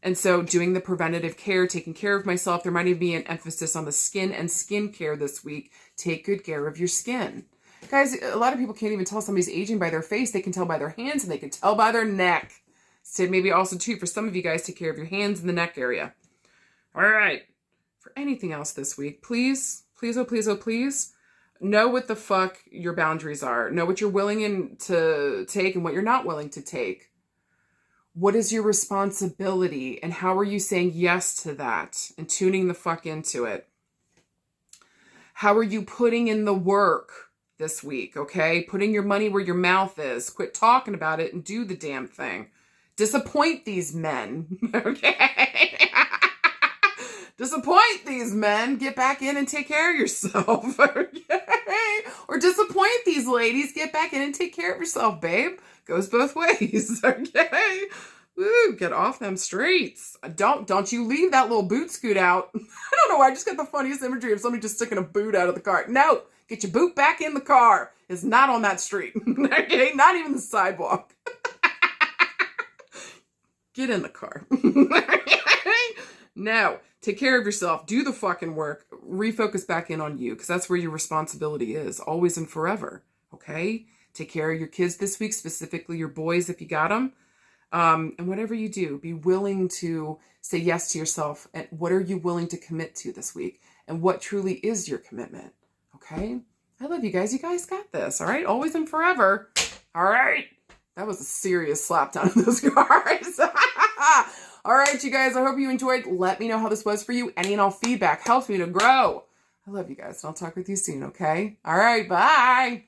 And so doing the preventative care, taking care of myself, there might even be an emphasis on the skin and skincare this week. Take good care of your skin. Guys, a lot of people can't even tell somebody's aging by their face. They can tell by their hands and they can tell by their neck. So maybe also too, for some of you guys, take care of your hands and the neck area. All right. For anything else this week, please, please, oh, please, oh, please, know what the fuck your boundaries are. Know what you're willing to take and what you're not willing to take. What is your responsibility and how are you saying yes to that and tuning the fuck into it? How are you putting in the work this week, okay? Putting your money where your mouth is. Quit talking about it and do the damn thing. Disappoint these men, okay? Disappoint these men. Get back in and take care of yourself, okay? Or disappoint these ladies. Get back in and take care of yourself, babe. Goes both ways, okay? Woo, get off them streets. Don't you leave that little boot scoot out. I don't know why, I just got the funniest imagery of somebody just sticking a boot out of the car. No, get your boot back in the car. It's not on that street, okay? Not even the sidewalk. Get in the car. No, take care of yourself. Do the fucking work. Refocus back in on you because that's where your responsibility is, always and forever, okay? Take care of your kids this week, specifically your boys if you got them. And whatever you do, be willing to say yes to yourself. And what are you willing to commit to this week? And what truly is your commitment, okay? I love you guys. You guys got this, all right? Always and forever. All right. That was a serious slap down in those cards. All right, you guys, I hope you enjoyed. Let me know how this was for you. Any and all feedback helps me to grow. I love you guys, and I'll talk with you soon, okay? All right, bye.